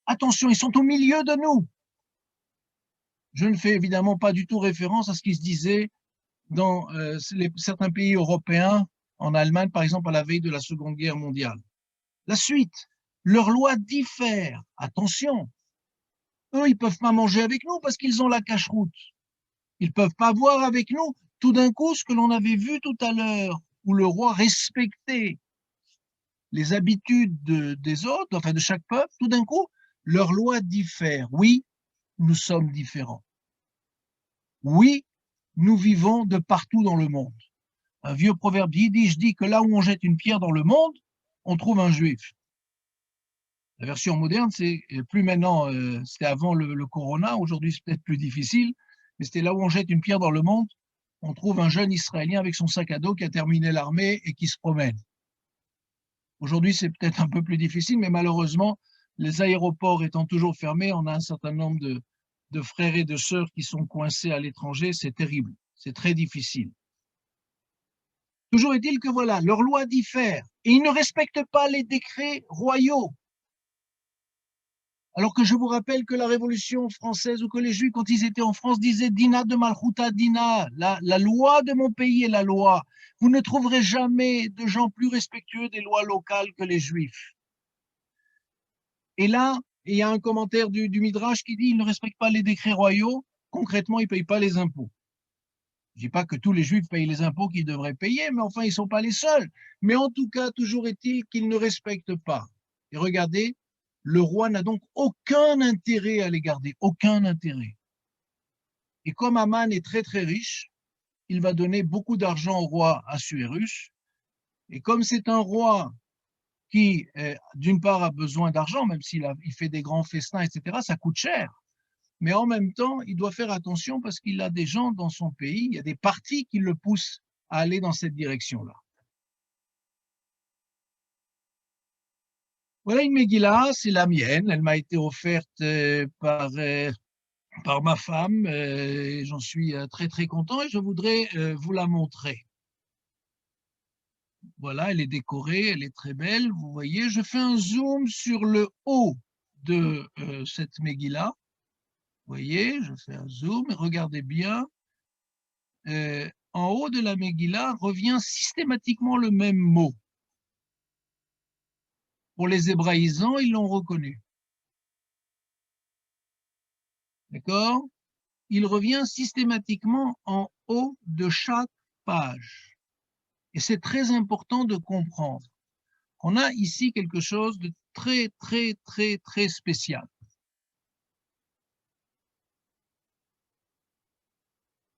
attention, ils sont au milieu de nous. Je ne fais évidemment pas du tout référence à ce qui se disait dans certains pays européens, en Allemagne par exemple, à la veille de la Seconde Guerre mondiale. La suite, leurs lois diffèrent. Attention, eux, ils ne peuvent pas manger avec nous parce qu'ils ont la cache-route. Ils ne peuvent pas boire avec nous. Tout d'un coup, ce que l'on avait vu tout à l'heure, où le roi respectait les habitudes des autres, enfin de chaque peuple, tout d'un coup, leurs lois diffèrent. Oui, nous sommes différents. Oui, nous vivons de partout dans le monde. Un vieux proverbe yiddish dit que là où on jette une pierre dans le monde, on trouve un juif. La version moderne, c'est plus maintenant, c'était avant le corona, aujourd'hui c'est peut-être plus difficile, mais c'était là où on jette une pierre dans le monde, on trouve un jeune Israélien avec son sac à dos qui a terminé l'armée et qui se promène. Aujourd'hui, c'est peut-être un peu plus difficile, mais malheureusement, les aéroports étant toujours fermés, on a un certain nombre de frères et de sœurs qui sont coincés à l'étranger. C'est terrible, c'est très difficile. Toujours est-il que voilà, leurs lois diffèrent et ils ne respectent pas les décrets royaux. Alors que je vous rappelle que la Révolution française ou que les Juifs, quand ils étaient en France, disaient Dina de Malchuta Dina, la loi de mon pays est la loi. Vous ne trouverez jamais de gens plus respectueux des lois locales que les Juifs. Et là, il y a un commentaire du Midrash qui dit ils ne respectent pas les décrets royaux, concrètement, ils ne payent pas les impôts. Je ne dis pas que tous les Juifs payent les impôts qu'ils devraient payer, mais enfin, ils ne sont pas les seuls. Mais en tout cas, toujours est-il qu'ils ne respectent pas. Et regardez, le roi n'a donc aucun intérêt à les garder, aucun intérêt. Et comme Aman est très très riche, il va donner beaucoup d'argent au roi Assuérus. Et comme c'est un roi qui, d'une part, a besoin d'argent, même s'il fait des grands festins, etc., ça coûte cher. Mais en même temps, il doit faire attention parce qu'il a des gens dans son pays, il y a des partis qui le poussent à aller dans cette direction-là. Voilà une Megillah, c'est la mienne, elle m'a été offerte par ma femme, et j'en suis très très content et je voudrais vous la montrer. Voilà, elle est décorée, elle est très belle, vous voyez, je fais un zoom sur le haut de cette Megillah. Vous voyez, je fais un zoom et regardez bien. En haut de la Megillah revient systématiquement le même mot. Pour les hébraïsants, ils l'ont reconnu. D'accord? Il revient systématiquement en haut de chaque page. Et c'est très important de comprendre qu'on a ici quelque chose de très, très, très, très spécial.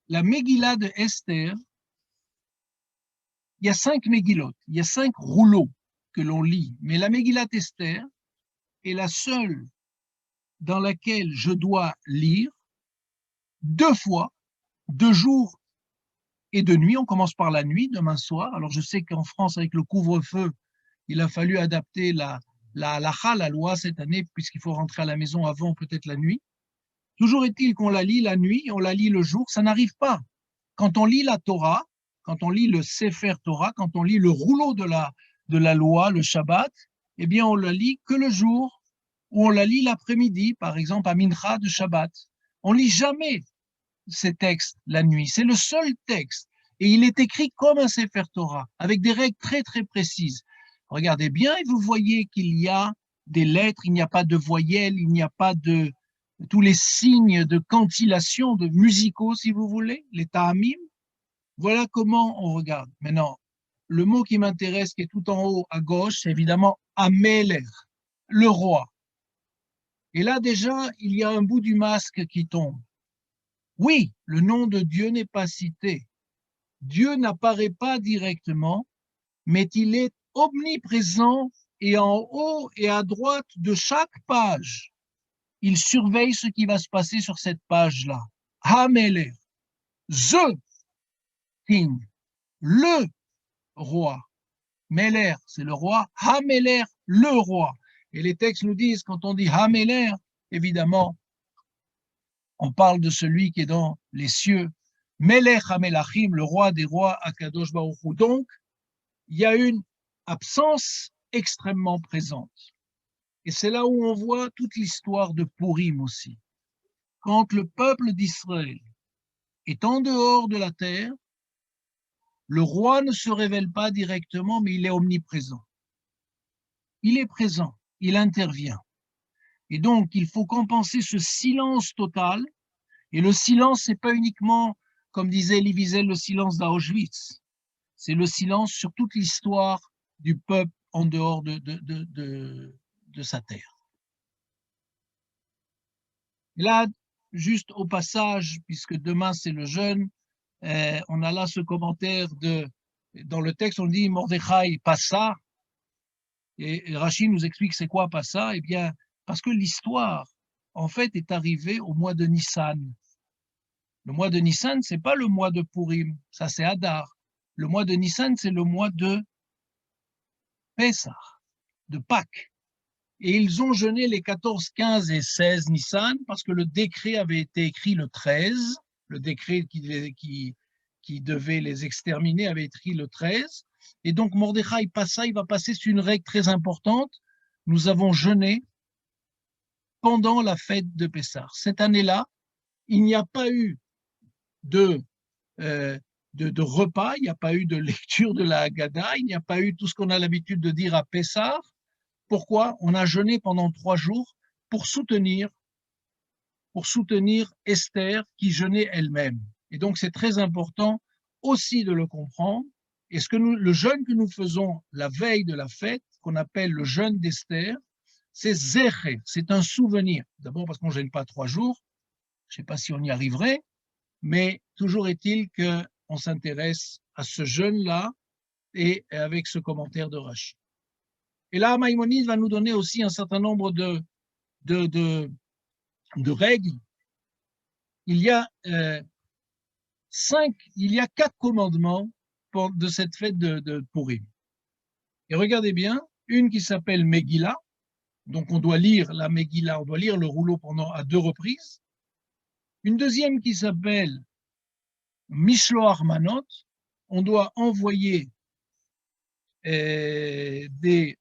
La Megillah de Esther, il y a 5 Megillot, il y a 5 rouleaux que l'on lit, mais la Megillah d'Esther est la seule dans laquelle je dois lire 2 fois, 2 jours et de nuit. On commence par la nuit, demain soir. Alors je sais qu'en France, avec le couvre-feu, il a fallu adapter la halakha, la loi cette année, puisqu'il faut rentrer à la maison avant peut-être la nuit. Toujours est-il qu'on la lit la nuit, on la lit le jour, ça n'arrive pas. Quand on lit la Torah, quand on lit le Sefer Torah, quand on lit le rouleau de la loi, le Shabbat, eh bien on la lit que le jour, ou on la lit l'après-midi, par exemple à Mincha de Shabbat. On lit jamais ces textes la nuit. C'est le seul texte. Et il est écrit comme un Sefer Torah, avec des règles très très précises. Regardez bien et vous voyez qu'il y a des lettres, il n'y a pas de voyelles, il n'y a pas de tous les signes de cantillation, de musicaux, si vous voulez, les ta'amim. Voilà comment on regarde. Maintenant, le mot qui m'intéresse, qui est tout en haut à gauche, c'est évidemment Ameler, le roi. Et là, déjà, il y a un bout du masque qui tombe. Oui, le nom de Dieu n'est pas cité. Dieu n'apparaît pas directement, mais il est omniprésent et en haut et à droite de chaque page. Il surveille ce qui va se passer sur cette page-là. Hameler, the king, le roi. Meler, c'est le roi. Hameler, le roi. Et les textes nous disent, quand on dit Hameler, évidemment, on parle de celui qui est dans les cieux. Melech HaMelachim, le roi des rois, Akadosh Baruch Hu. Donc, il y a une absence extrêmement présente. Et c'est là où on voit toute l'histoire de Purim aussi. Quand le peuple d'Israël est en dehors de la terre, le roi ne se révèle pas directement, mais il est omniprésent. Il est présent, il intervient. Et donc, il faut compenser ce silence total. Et le silence, ce n'est pas uniquement, comme disait Elie Wiesel, le silence d'Auschwitz. C'est le silence sur toute l'histoire du peuple en dehors de sa terre. Et là, juste au passage, puisque demain c'est le jeûne, on a là ce commentaire dans le texte, on dit Mordechai passa, et Rachid nous explique c'est quoi passa. Eh bien, parce que l'histoire, en fait, est arrivée au mois de Nissan. Le mois de Nissan, c'est pas le mois de Purim, ça c'est Hadar. Le mois de Nissan, c'est le mois de Pessah, de Pâques. Et ils ont jeûné les 14, 15 et 16 Nissan parce que le décret avait été écrit le 13. Le décret qui devait les exterminer avait été écrit le 13. Et donc Mordechai Passa, il va passer sur une règle très importante. Nous avons jeûné pendant la fête de Pessah. Cette année-là, il n'y a pas eu de repas, il n'y a pas eu de lecture de la Haggadah, il n'y a pas eu tout ce qu'on a l'habitude de dire à Pessah. Pourquoi? On a jeûné pendant 3 jours pour soutenir Esther qui jeûnait elle-même. Et donc, c'est très important aussi de le comprendre. Et le jeûne que nous faisons la veille de la fête, qu'on appelle le jeûne d'Esther, c'est Zecher, c'est un souvenir. D'abord parce qu'on ne jeûne pas 3 jours, je ne sais pas si on y arriverait, mais toujours est-il qu'on s'intéresse à ce jeûne-là et avec ce commentaire de Rashi. Et là, Maïmonide va nous donner aussi un certain nombre de règles. Il y a 4 commandements de cette fête de Purim. Et regardez bien, une qui s'appelle Megillah, donc on doit lire la Megillah, on doit lire le rouleau à 2 reprises. Une deuxième qui s'appelle Mishloach Manot, on doit envoyer des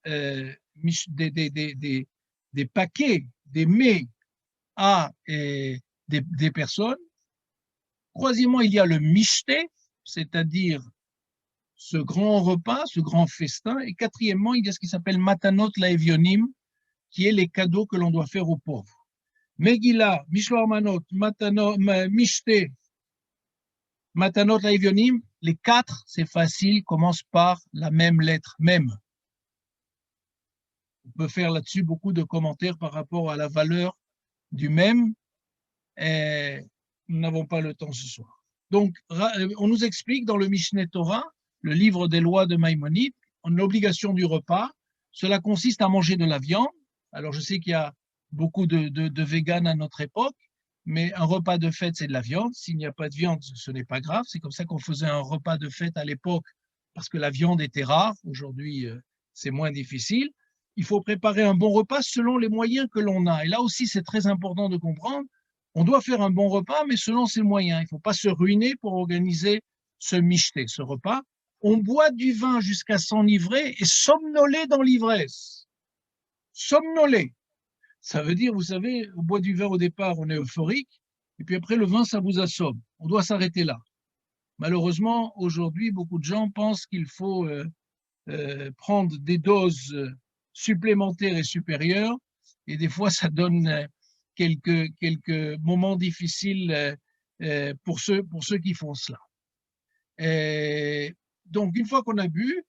paquets, des mets à des personnes. Troisièmement, il y a le Mishté, c'est-à-dire ce grand repas, ce grand festin. Et quatrièmement, il y a ce qui s'appelle Matanot Laevionim, qui est les cadeaux que l'on doit faire aux pauvres. Megillah, Mishloach Manot, Mishté, Matanot Laevionim, les 4, c'est facile, commencent par la même lettre, même. On peut faire là-dessus beaucoup de commentaires par rapport à la valeur du même. Et nous n'avons pas le temps ce soir. Donc, on nous explique dans le Mishneh Torah, le livre des lois de Maïmonide, l'obligation du repas. Cela consiste à manger de la viande. Alors, je sais qu'il y a beaucoup de véganes à notre époque, mais un repas de fête, c'est de la viande. S'il n'y a pas de viande, ce n'est pas grave. C'est comme ça qu'on faisait un repas de fête à l'époque, parce que la viande était rare. Aujourd'hui, c'est moins difficile. Il faut préparer un bon repas selon les moyens que l'on a. Et là aussi, c'est très important de comprendre. On doit faire un bon repas, mais selon ses moyens. Il ne faut pas se ruiner pour organiser ce michté, ce repas. On boit du vin jusqu'à s'enivrer et somnoler dans l'ivresse. Somnoler. Ça veut dire, vous savez, on boit du vin au départ, on est euphorique, et puis après, le vin, ça vous assomme. On doit s'arrêter là. Malheureusement, aujourd'hui, beaucoup de gens pensent qu'il faut prendre des doses supplémentaires et supérieures, et des fois, ça donne quelques moments difficiles pour ceux qui font cela. Donc, une fois qu'on a bu,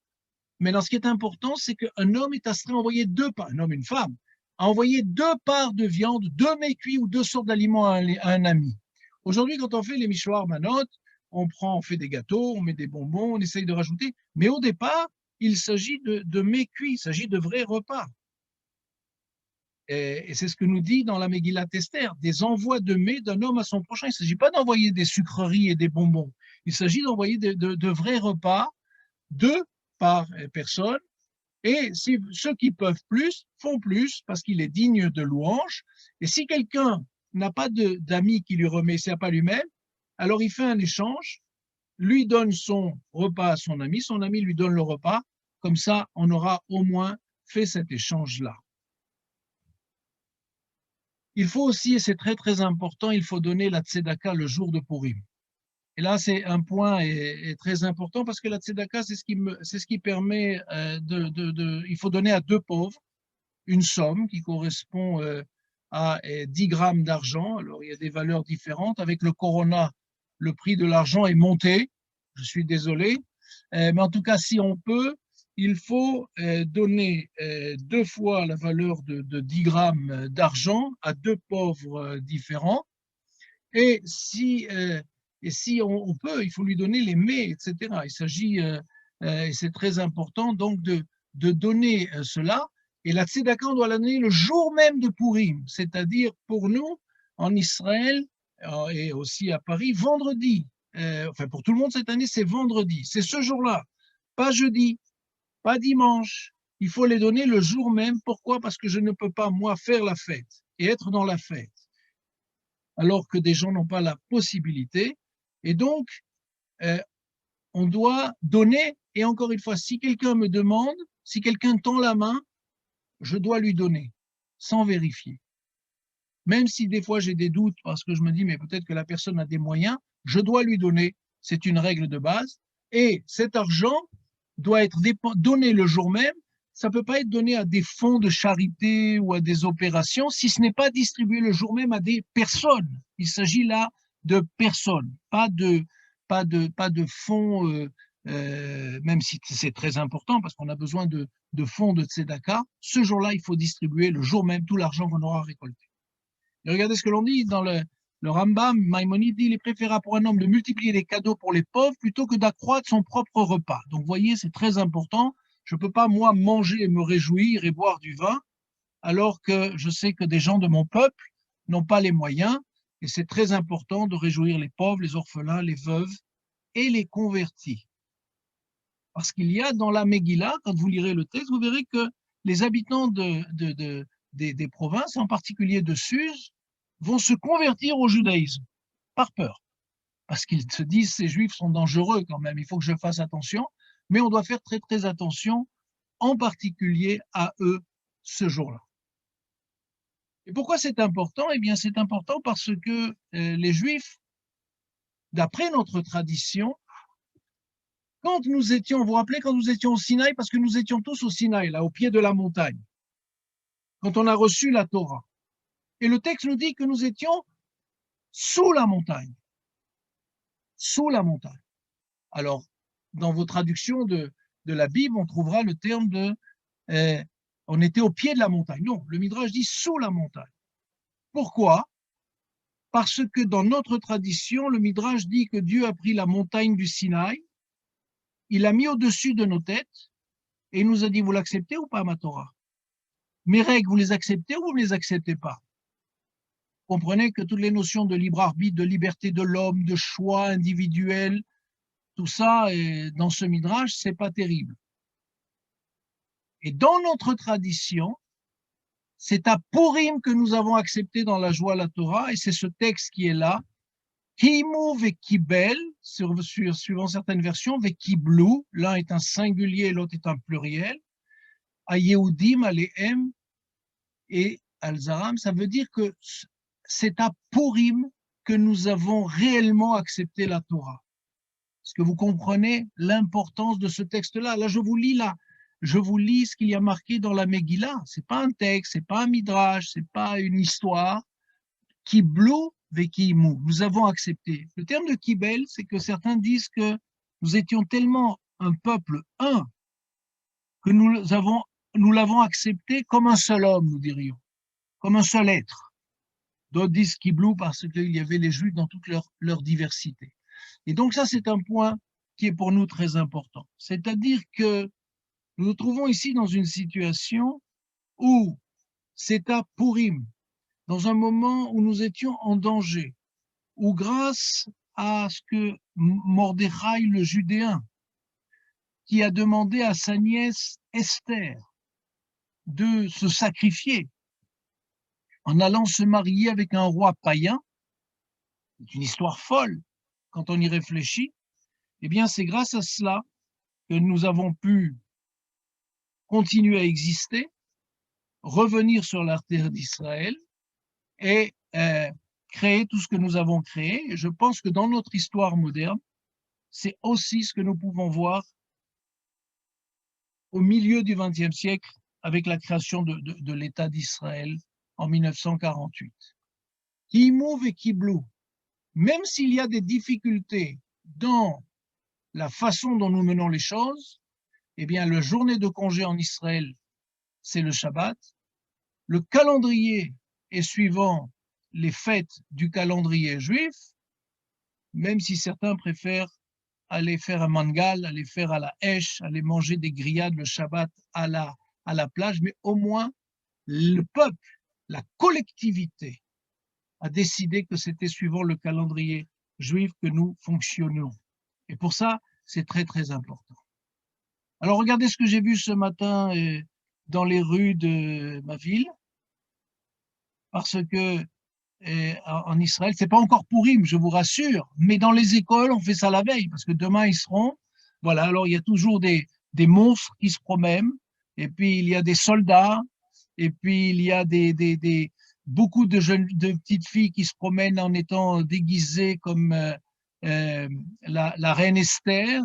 maintenant, ce qui est important, c'est qu'un homme est astreint à envoyer 2 parts, un homme, une femme, à envoyer 2 parts de viande, 2 mets cuits ou 2 sortes d'aliments à un ami. Aujourd'hui, quand on fait les Mishloach Manot, on fait des gâteaux, on met des bonbons, on essaye de rajouter, mais au départ, il s'agit de mets cuits, il s'agit de vrais repas. Et c'est ce que nous dit dans la Megillat Esther, des envois de mets d'un homme à son prochain. Il ne s'agit pas d'envoyer des sucreries et des bonbons. Il s'agit d'envoyer de vrais repas, 2 par personne. Et si ceux qui peuvent plus font plus parce qu'il est digne de louange. Et si quelqu'un n'a pas d'amis qui lui remet, c'est pas lui-même, alors il fait un échange, lui donne son repas à son ami lui donne le repas. Comme ça, on aura au moins fait cet échange-là. Il faut aussi, et c'est très très important, il faut donner la tzedaka le jour de Purim. Et là, c'est un point est très important parce que la tzedaka, c'est ce qui permet il faut donner à 2 pauvres une somme qui correspond à 10 grammes d'argent. Alors, il y a des valeurs différentes. Avec le corona, le prix de l'argent est monté. Je suis désolé. Mais en tout cas, si on peut, il faut donner 2 fois la valeur de 10 grammes d'argent à 2 pauvres différents. Et si on peut, il faut lui donner les mets, etc. Il s'agit, et c'est très important, donc de donner cela. Et la tzedaka, on doit la donner le jour même de Purim, c'est-à-dire pour nous, en Israël et aussi à Paris, vendredi. Enfin, pour tout le monde cette année, c'est vendredi. C'est ce jour-là, pas jeudi, pas dimanche. Il faut les donner le jour même. Pourquoi? Parce que je ne peux pas, moi, faire la fête et être dans la fête alors que des gens n'ont pas la possibilité. Et donc, on doit donner. Et encore une fois, si quelqu'un me demande, si quelqu'un tend la main, je dois lui donner, sans vérifier. même si des fois j'ai des doutes parce que je me dis, mais peut-être que la personne a des moyens, je dois lui donner. C'est une règle de base. Et cet argent doit être donné le jour même. Ça ne peut pas être donné à des fonds de charité ou à des opérations si ce n'est pas distribué le jour même à des personnes. Il s'agit là de personnes, pas de fonds, même si c'est très important parce qu'on a besoin de fonds de tzedaka. Ce jour-là, il faut distribuer le jour même tout l'argent qu'on aura récolté. Et regardez ce que l'on dit dans le Rambam, Maïmonide dit, il est préférable pour un homme de multiplier les cadeaux pour les pauvres plutôt que d'accroître son propre repas. Donc, vous voyez, c'est très important. Je ne peux pas, moi, manger et me réjouir et boire du vin, alors que je sais que des gens de mon peuple n'ont pas les moyens. Et c'est très important de réjouir les pauvres, les orphelins, les veuves et les convertis. Parce qu'il y a dans la Megillah, quand vous lirez le texte, vous verrez que les habitants des provinces, en particulier de Suse, vont se convertir au judaïsme, par peur. Parce qu'ils se disent, ces juifs sont dangereux quand même, il faut que je fasse attention, mais on doit faire très très attention, en particulier à eux, ce jour-là. Et pourquoi c'est important? Eh bien, c'est important parce que les juifs, d'après notre tradition, quand nous étions, vous vous rappelez, quand nous étions au Sinaï, parce que nous étions tous au Sinaï, là, au pied de la montagne, quand on a reçu la Torah. Et le texte nous dit que nous étions sous la montagne. Sous la montagne. Alors, dans vos traductions de la Bible, on trouvera le terme de on était au pied de la montagne. Non, le Midrash dit sous la montagne. Pourquoi? Parce que dans notre tradition, le Midrash dit que Dieu a pris la montagne du Sinaï, il l'a mis au-dessus de nos têtes et il nous a dit, vous l'acceptez ou pas, ma Torah? Mes règles, vous les acceptez ou vous ne les acceptez pas? Comprenez que toutes les notions de libre arbitre, de liberté de l'homme, de choix individuel, tout ça, dans ce Midrash, c'est pas terrible. Et dans notre tradition, c'est à Purim que nous avons accepté dans la joie la Torah, et c'est ce texte qui est là, Kimu vekibel, suivant certaines versions, vekiblu, l'un est un singulier, l'autre est un pluriel, à Yehudim, Alehem et Al-Zaram, ça veut dire que c'est à Purim que nous avons réellement accepté la Torah. Est-ce que vous comprenez l'importance de ce texte-là? Là, je vous lis ce qu'il y a marqué dans la Megillah. C'est pas un texte, c'est pas un midrash, c'est pas une histoire. Kiblu vekimu. Nous avons accepté. Le terme de kibel, c'est que certains disent que nous étions tellement un peuple un que nous l'avons accepté comme un seul homme, nous dirions, comme un seul être. D'autres disent kiblu parce qu'il y avait les Juifs dans toute leur diversité. Et donc ça, c'est un point qui est pour nous très important. C'est-à-dire que nous nous trouvons ici dans une situation où c'est à Purim, dans un moment où nous étions en danger, où grâce à ce que Mordechai le Judéen, qui a demandé à sa nièce Esther de se sacrifier en allant se marier avec un roi païen, c'est une histoire folle quand on y réfléchit, eh bien c'est grâce à cela que nous avons pu continuer à exister, revenir sur la terre d'Israël et créer tout ce que nous avons créé. Et je pense que dans notre histoire moderne, c'est aussi ce que nous pouvons voir au milieu du XXe siècle avec la création de l'État d'Israël en 1948. Kimouv et Kiblou, même s'il y a des difficultés dans la façon dont nous menons les choses, eh bien, la journée de congé en Israël, c'est le Shabbat. Le calendrier est suivant les fêtes du calendrier juif, même si certains préfèrent aller faire un mangal, aller faire à la hèche, aller manger des grillades le Shabbat à la plage, mais au moins le peuple, la collectivité a décidé que c'était suivant le calendrier juif que nous fonctionnions. Et pour ça, c'est très très important. Alors regardez ce que j'ai vu ce matin dans les rues de ma ville, parce que en Israël, c'est pas encore Pourim, je vous rassure, mais dans les écoles, on fait ça la veille, parce que demain, ils seront, voilà, alors il y a toujours des monstres qui se promènent, et puis il y a des soldats, et puis il y a des beaucoup de petites filles qui se promènent en étant déguisées comme la reine Esther.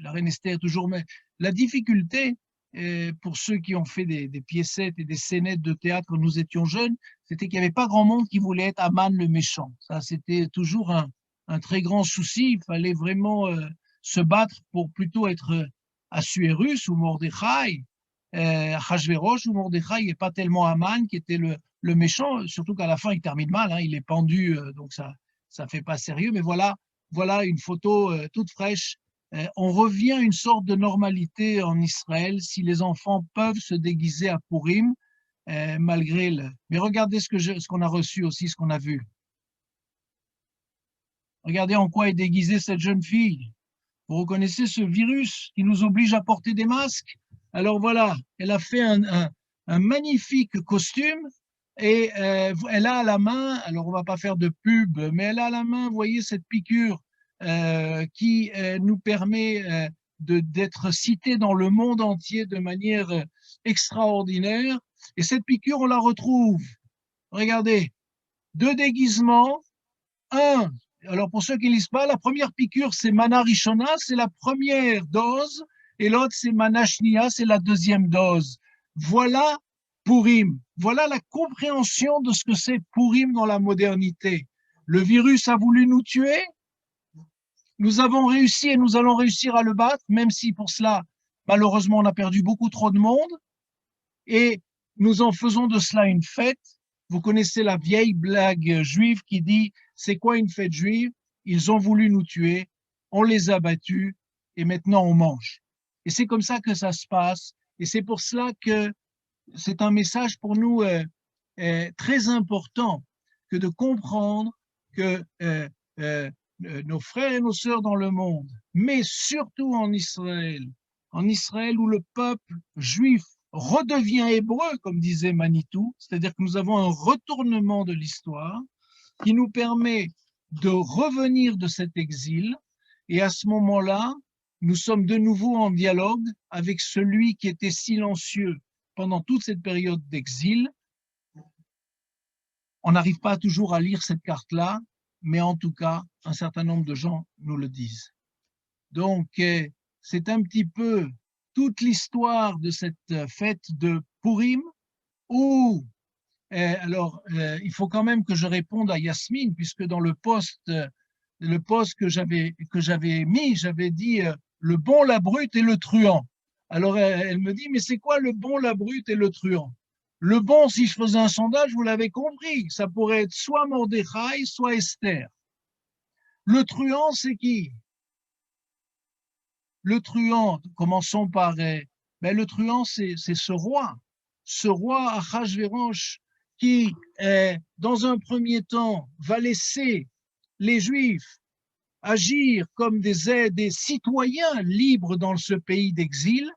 La reine Esther toujours, mais la difficulté pour ceux qui ont fait des piécettes et des scénettes de théâtre quand nous étions jeunes, c'était qu'il n'y avait pas grand monde qui voulait être Aman le méchant. Ça, c'était toujours un très grand souci. Il fallait vraiment se battre pour plutôt être Assuérus ou Mordechai, Achashverosh ou Mordechai, et pas tellement Aman qui était le méchant, surtout qu'à la fin il termine mal, hein, il est pendu, donc ça fait pas sérieux. Mais voilà une photo toute fraîche. On revient à une sorte de normalité en Israël si les enfants peuvent se déguiser à Purim, malgré le. Mais regardez ce qu'on a reçu aussi, ce qu'on a vu. Regardez en quoi est déguisée cette jeune fille. Vous reconnaissez ce virus qui nous oblige à porter des masques? Alors voilà, elle a fait un magnifique costume et elle a à la main, alors on va pas faire de pub, mais elle a à la main, vous voyez, cette piqûre qui nous permet d'être citée dans le monde entier de manière extraordinaire. Et cette piqûre, on la retrouve. Regardez, deux déguisements, un. Alors, pour ceux qui ne lisent pas, la première piqûre, c'est Mana Rishona, c'est la première dose, et l'autre, c'est Mana Shnia, c'est la deuxième dose. Voilà Purim. Voilà la compréhension de ce que c'est Purim dans la modernité. Le virus a voulu nous tuer. Nous avons réussi et nous allons réussir à le battre, même si pour cela, malheureusement, on a perdu beaucoup trop de monde. Et nous en faisons de cela une fête. Vous connaissez la vieille blague juive qui dit « C'est quoi une fête juive? Ils ont voulu nous tuer, on les a battus et maintenant on mange. » Et c'est comme ça que ça se passe. Et c'est pour cela que c'est un message pour nous très important que de comprendre que nos frères et nos sœurs dans le monde, mais surtout en Israël où le peuple juif redevient hébreu, comme disait Manitou, c'est-à-dire que nous avons un retournement de l'histoire qui nous permet de revenir de cet exil, et à ce moment-là, nous sommes de nouveau en dialogue avec celui qui était silencieux pendant toute cette période d'exil. On n'arrive pas toujours à lire cette carte-là, mais en tout cas, un certain nombre de gens nous le disent. Donc, c'est un petit peu toute l'histoire de cette fête de Purim, où, il faut quand même que je réponde à Yasmine, puisque dans le post que j'avais mis, j'avais dit le bon, la brute et le truand. Alors, elle me dit, mais c'est quoi le bon, la brute et le truand? Le bon, si je faisais un sondage, vous l'avez compris, ça pourrait être soit Mordechai, soit Esther. Le truand, c'est qui? Le truand, commençons par, le truand, c'est ce roi Achashverosh, qui, dans un premier temps, va laisser les Juifs agir comme des citoyens libres dans ce pays d'exil,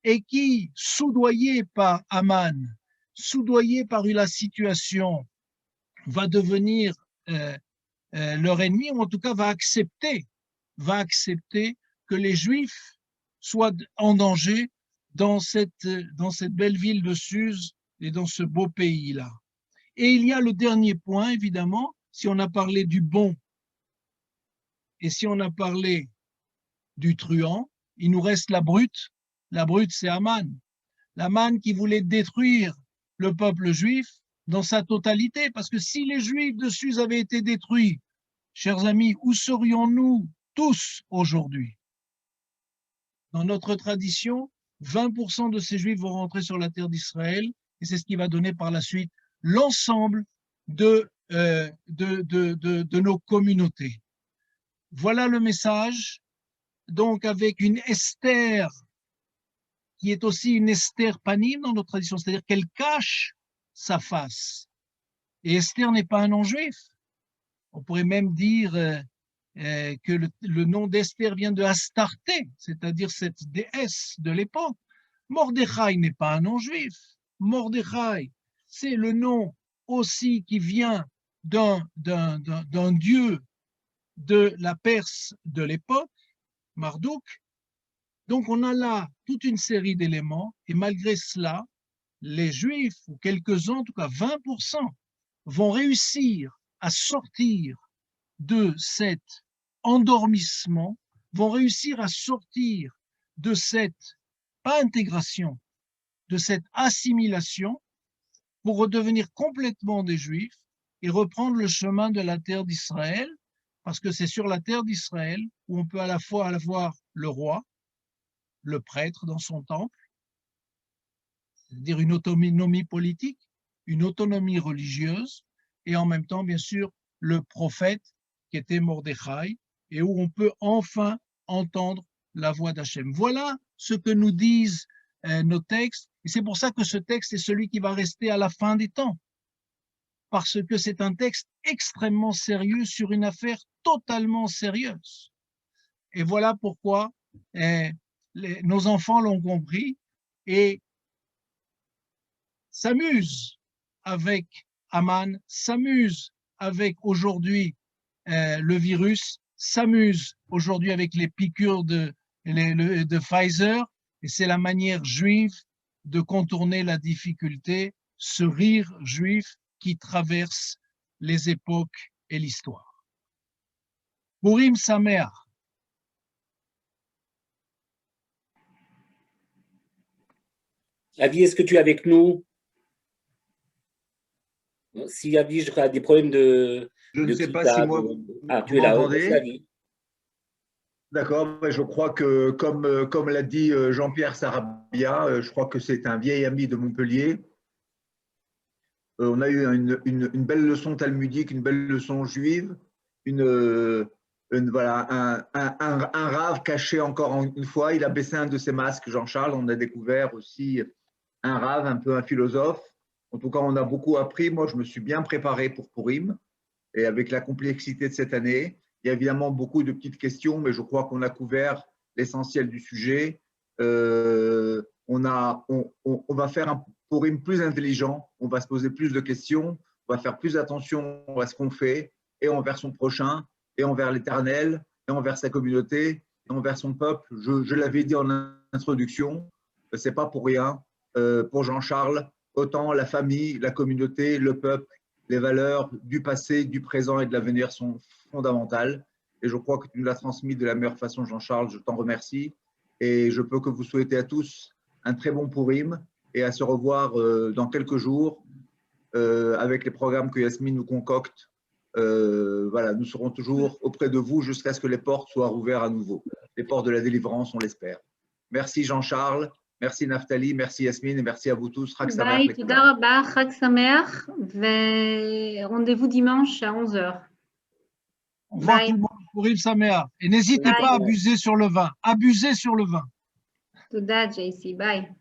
et qui, soudoyé par Aman, soudoyé par la situation, va devenir leur ennemi, ou en tout cas va accepter que les Juifs soient en danger dans cette belle ville de Suse et dans ce beau pays-là. Et il y a le dernier point, évidemment, si on a parlé du bon et si on a parlé du truand, il nous reste la brute. La brute, c'est Aman. L'Aman qui voulait détruire le peuple juif dans sa totalité, parce que si les Juifs de Suse avaient été détruits, chers amis, où serions-nous tous aujourd'hui? Dans notre tradition, 20% de ces Juifs vont rentrer sur la terre d'Israël, et c'est ce qui va donner par la suite l'ensemble de nos communautés. Voilà le message, donc avec une Esther qui est aussi une Esther panim dans notre tradition, c'est-à-dire qu'elle cache sa face. Et Esther n'est pas un nom juif. On pourrait même dire que le nom d'Esther vient de Astarté, c'est-à-dire cette déesse de l'époque. Mordechai n'est pas un nom juif. Mordechai, c'est le nom aussi qui vient d'un dieu de la Perse de l'époque, Marduk. Donc on a là toute une série d'éléments, et malgré cela, les Juifs, ou quelques-uns, en tout cas 20%, vont réussir à sortir de cet endormissement, vont réussir à sortir de cette, pas intégration, de cette assimilation pour redevenir complètement des Juifs et reprendre le chemin de la terre d'Israël, parce que c'est sur la terre d'Israël où on peut à la fois avoir le roi, le prêtre dans son temple, c'est-à-dire une autonomie politique, une autonomie religieuse, et en même temps, bien sûr, le prophète qui était Mordechai, et où on peut enfin entendre la voix d'Hachem. Voilà ce que nous disent nos textes, et c'est pour ça que ce texte est celui qui va rester à la fin des temps, parce que c'est un texte extrêmement sérieux sur une affaire totalement sérieuse. Et voilà pourquoi nos enfants l'ont compris et s'amusent avec Aman, s'amusent avec aujourd'hui le virus, s'amusent aujourd'hui avec les piqûres de Pfizer, et c'est la manière juive de contourner la difficulté, ce rire juif qui traverse les époques et l'histoire. Purim Sameach. Avi, est-ce que tu es avec nous? Si Avi, je crois, des problèmes de Je ne sais pas cliquage. si moi, Ah, vous tu es là. m'entendez? Avi. D'accord, je crois que comme l'a dit Jean-Pierre Sarabia, je crois que c'est un vieil ami de Montpellier. On a eu une belle leçon talmudique, une belle leçon juive, voilà, un rave caché encore une fois. Il a baissé un de ses masques, Jean-Charles. On a découvert aussi un rave, un peu un philosophe. En tout cas, on a beaucoup appris. Moi, je me suis bien préparé pour Purim. Et avec la complexité de cette année, il y a évidemment beaucoup de petites questions, mais je crois qu'on a couvert l'essentiel du sujet. On va faire un Purim plus intelligent, on va se poser plus de questions, on va faire plus attention à ce qu'on fait, et envers son prochain, et envers l'Éternel, et envers sa communauté, et envers son peuple. Je l'avais dit en introduction, c'est pas pour rien. Pour Jean-Charles, autant la famille, la communauté, le peuple, les valeurs du passé, du présent et de l'avenir sont fondamentales. Et je crois que tu nous l'as transmis de la meilleure façon, Jean-Charles. Je t'en remercie. Et je peux que vous souhaiter à tous un très bon Purim et à se revoir dans quelques jours avec les programmes que Yasmine nous concocte. Voilà, nous serons toujours auprès de vous jusqu'à ce que les portes soient ouvertes à nouveau. Les portes de la délivrance, on l'espère. Merci Jean-Charles. Merci Naftali, merci Yasmine et merci à vous tous. Bye, תודה רבה, חג שמח, ורendez-vous dimanche à 11h. Au revoir tout le monde, Purim Sameach. Et n'hésitez pas à abuser sur le vin. Abusez sur le vin. תודה, JC, ביי.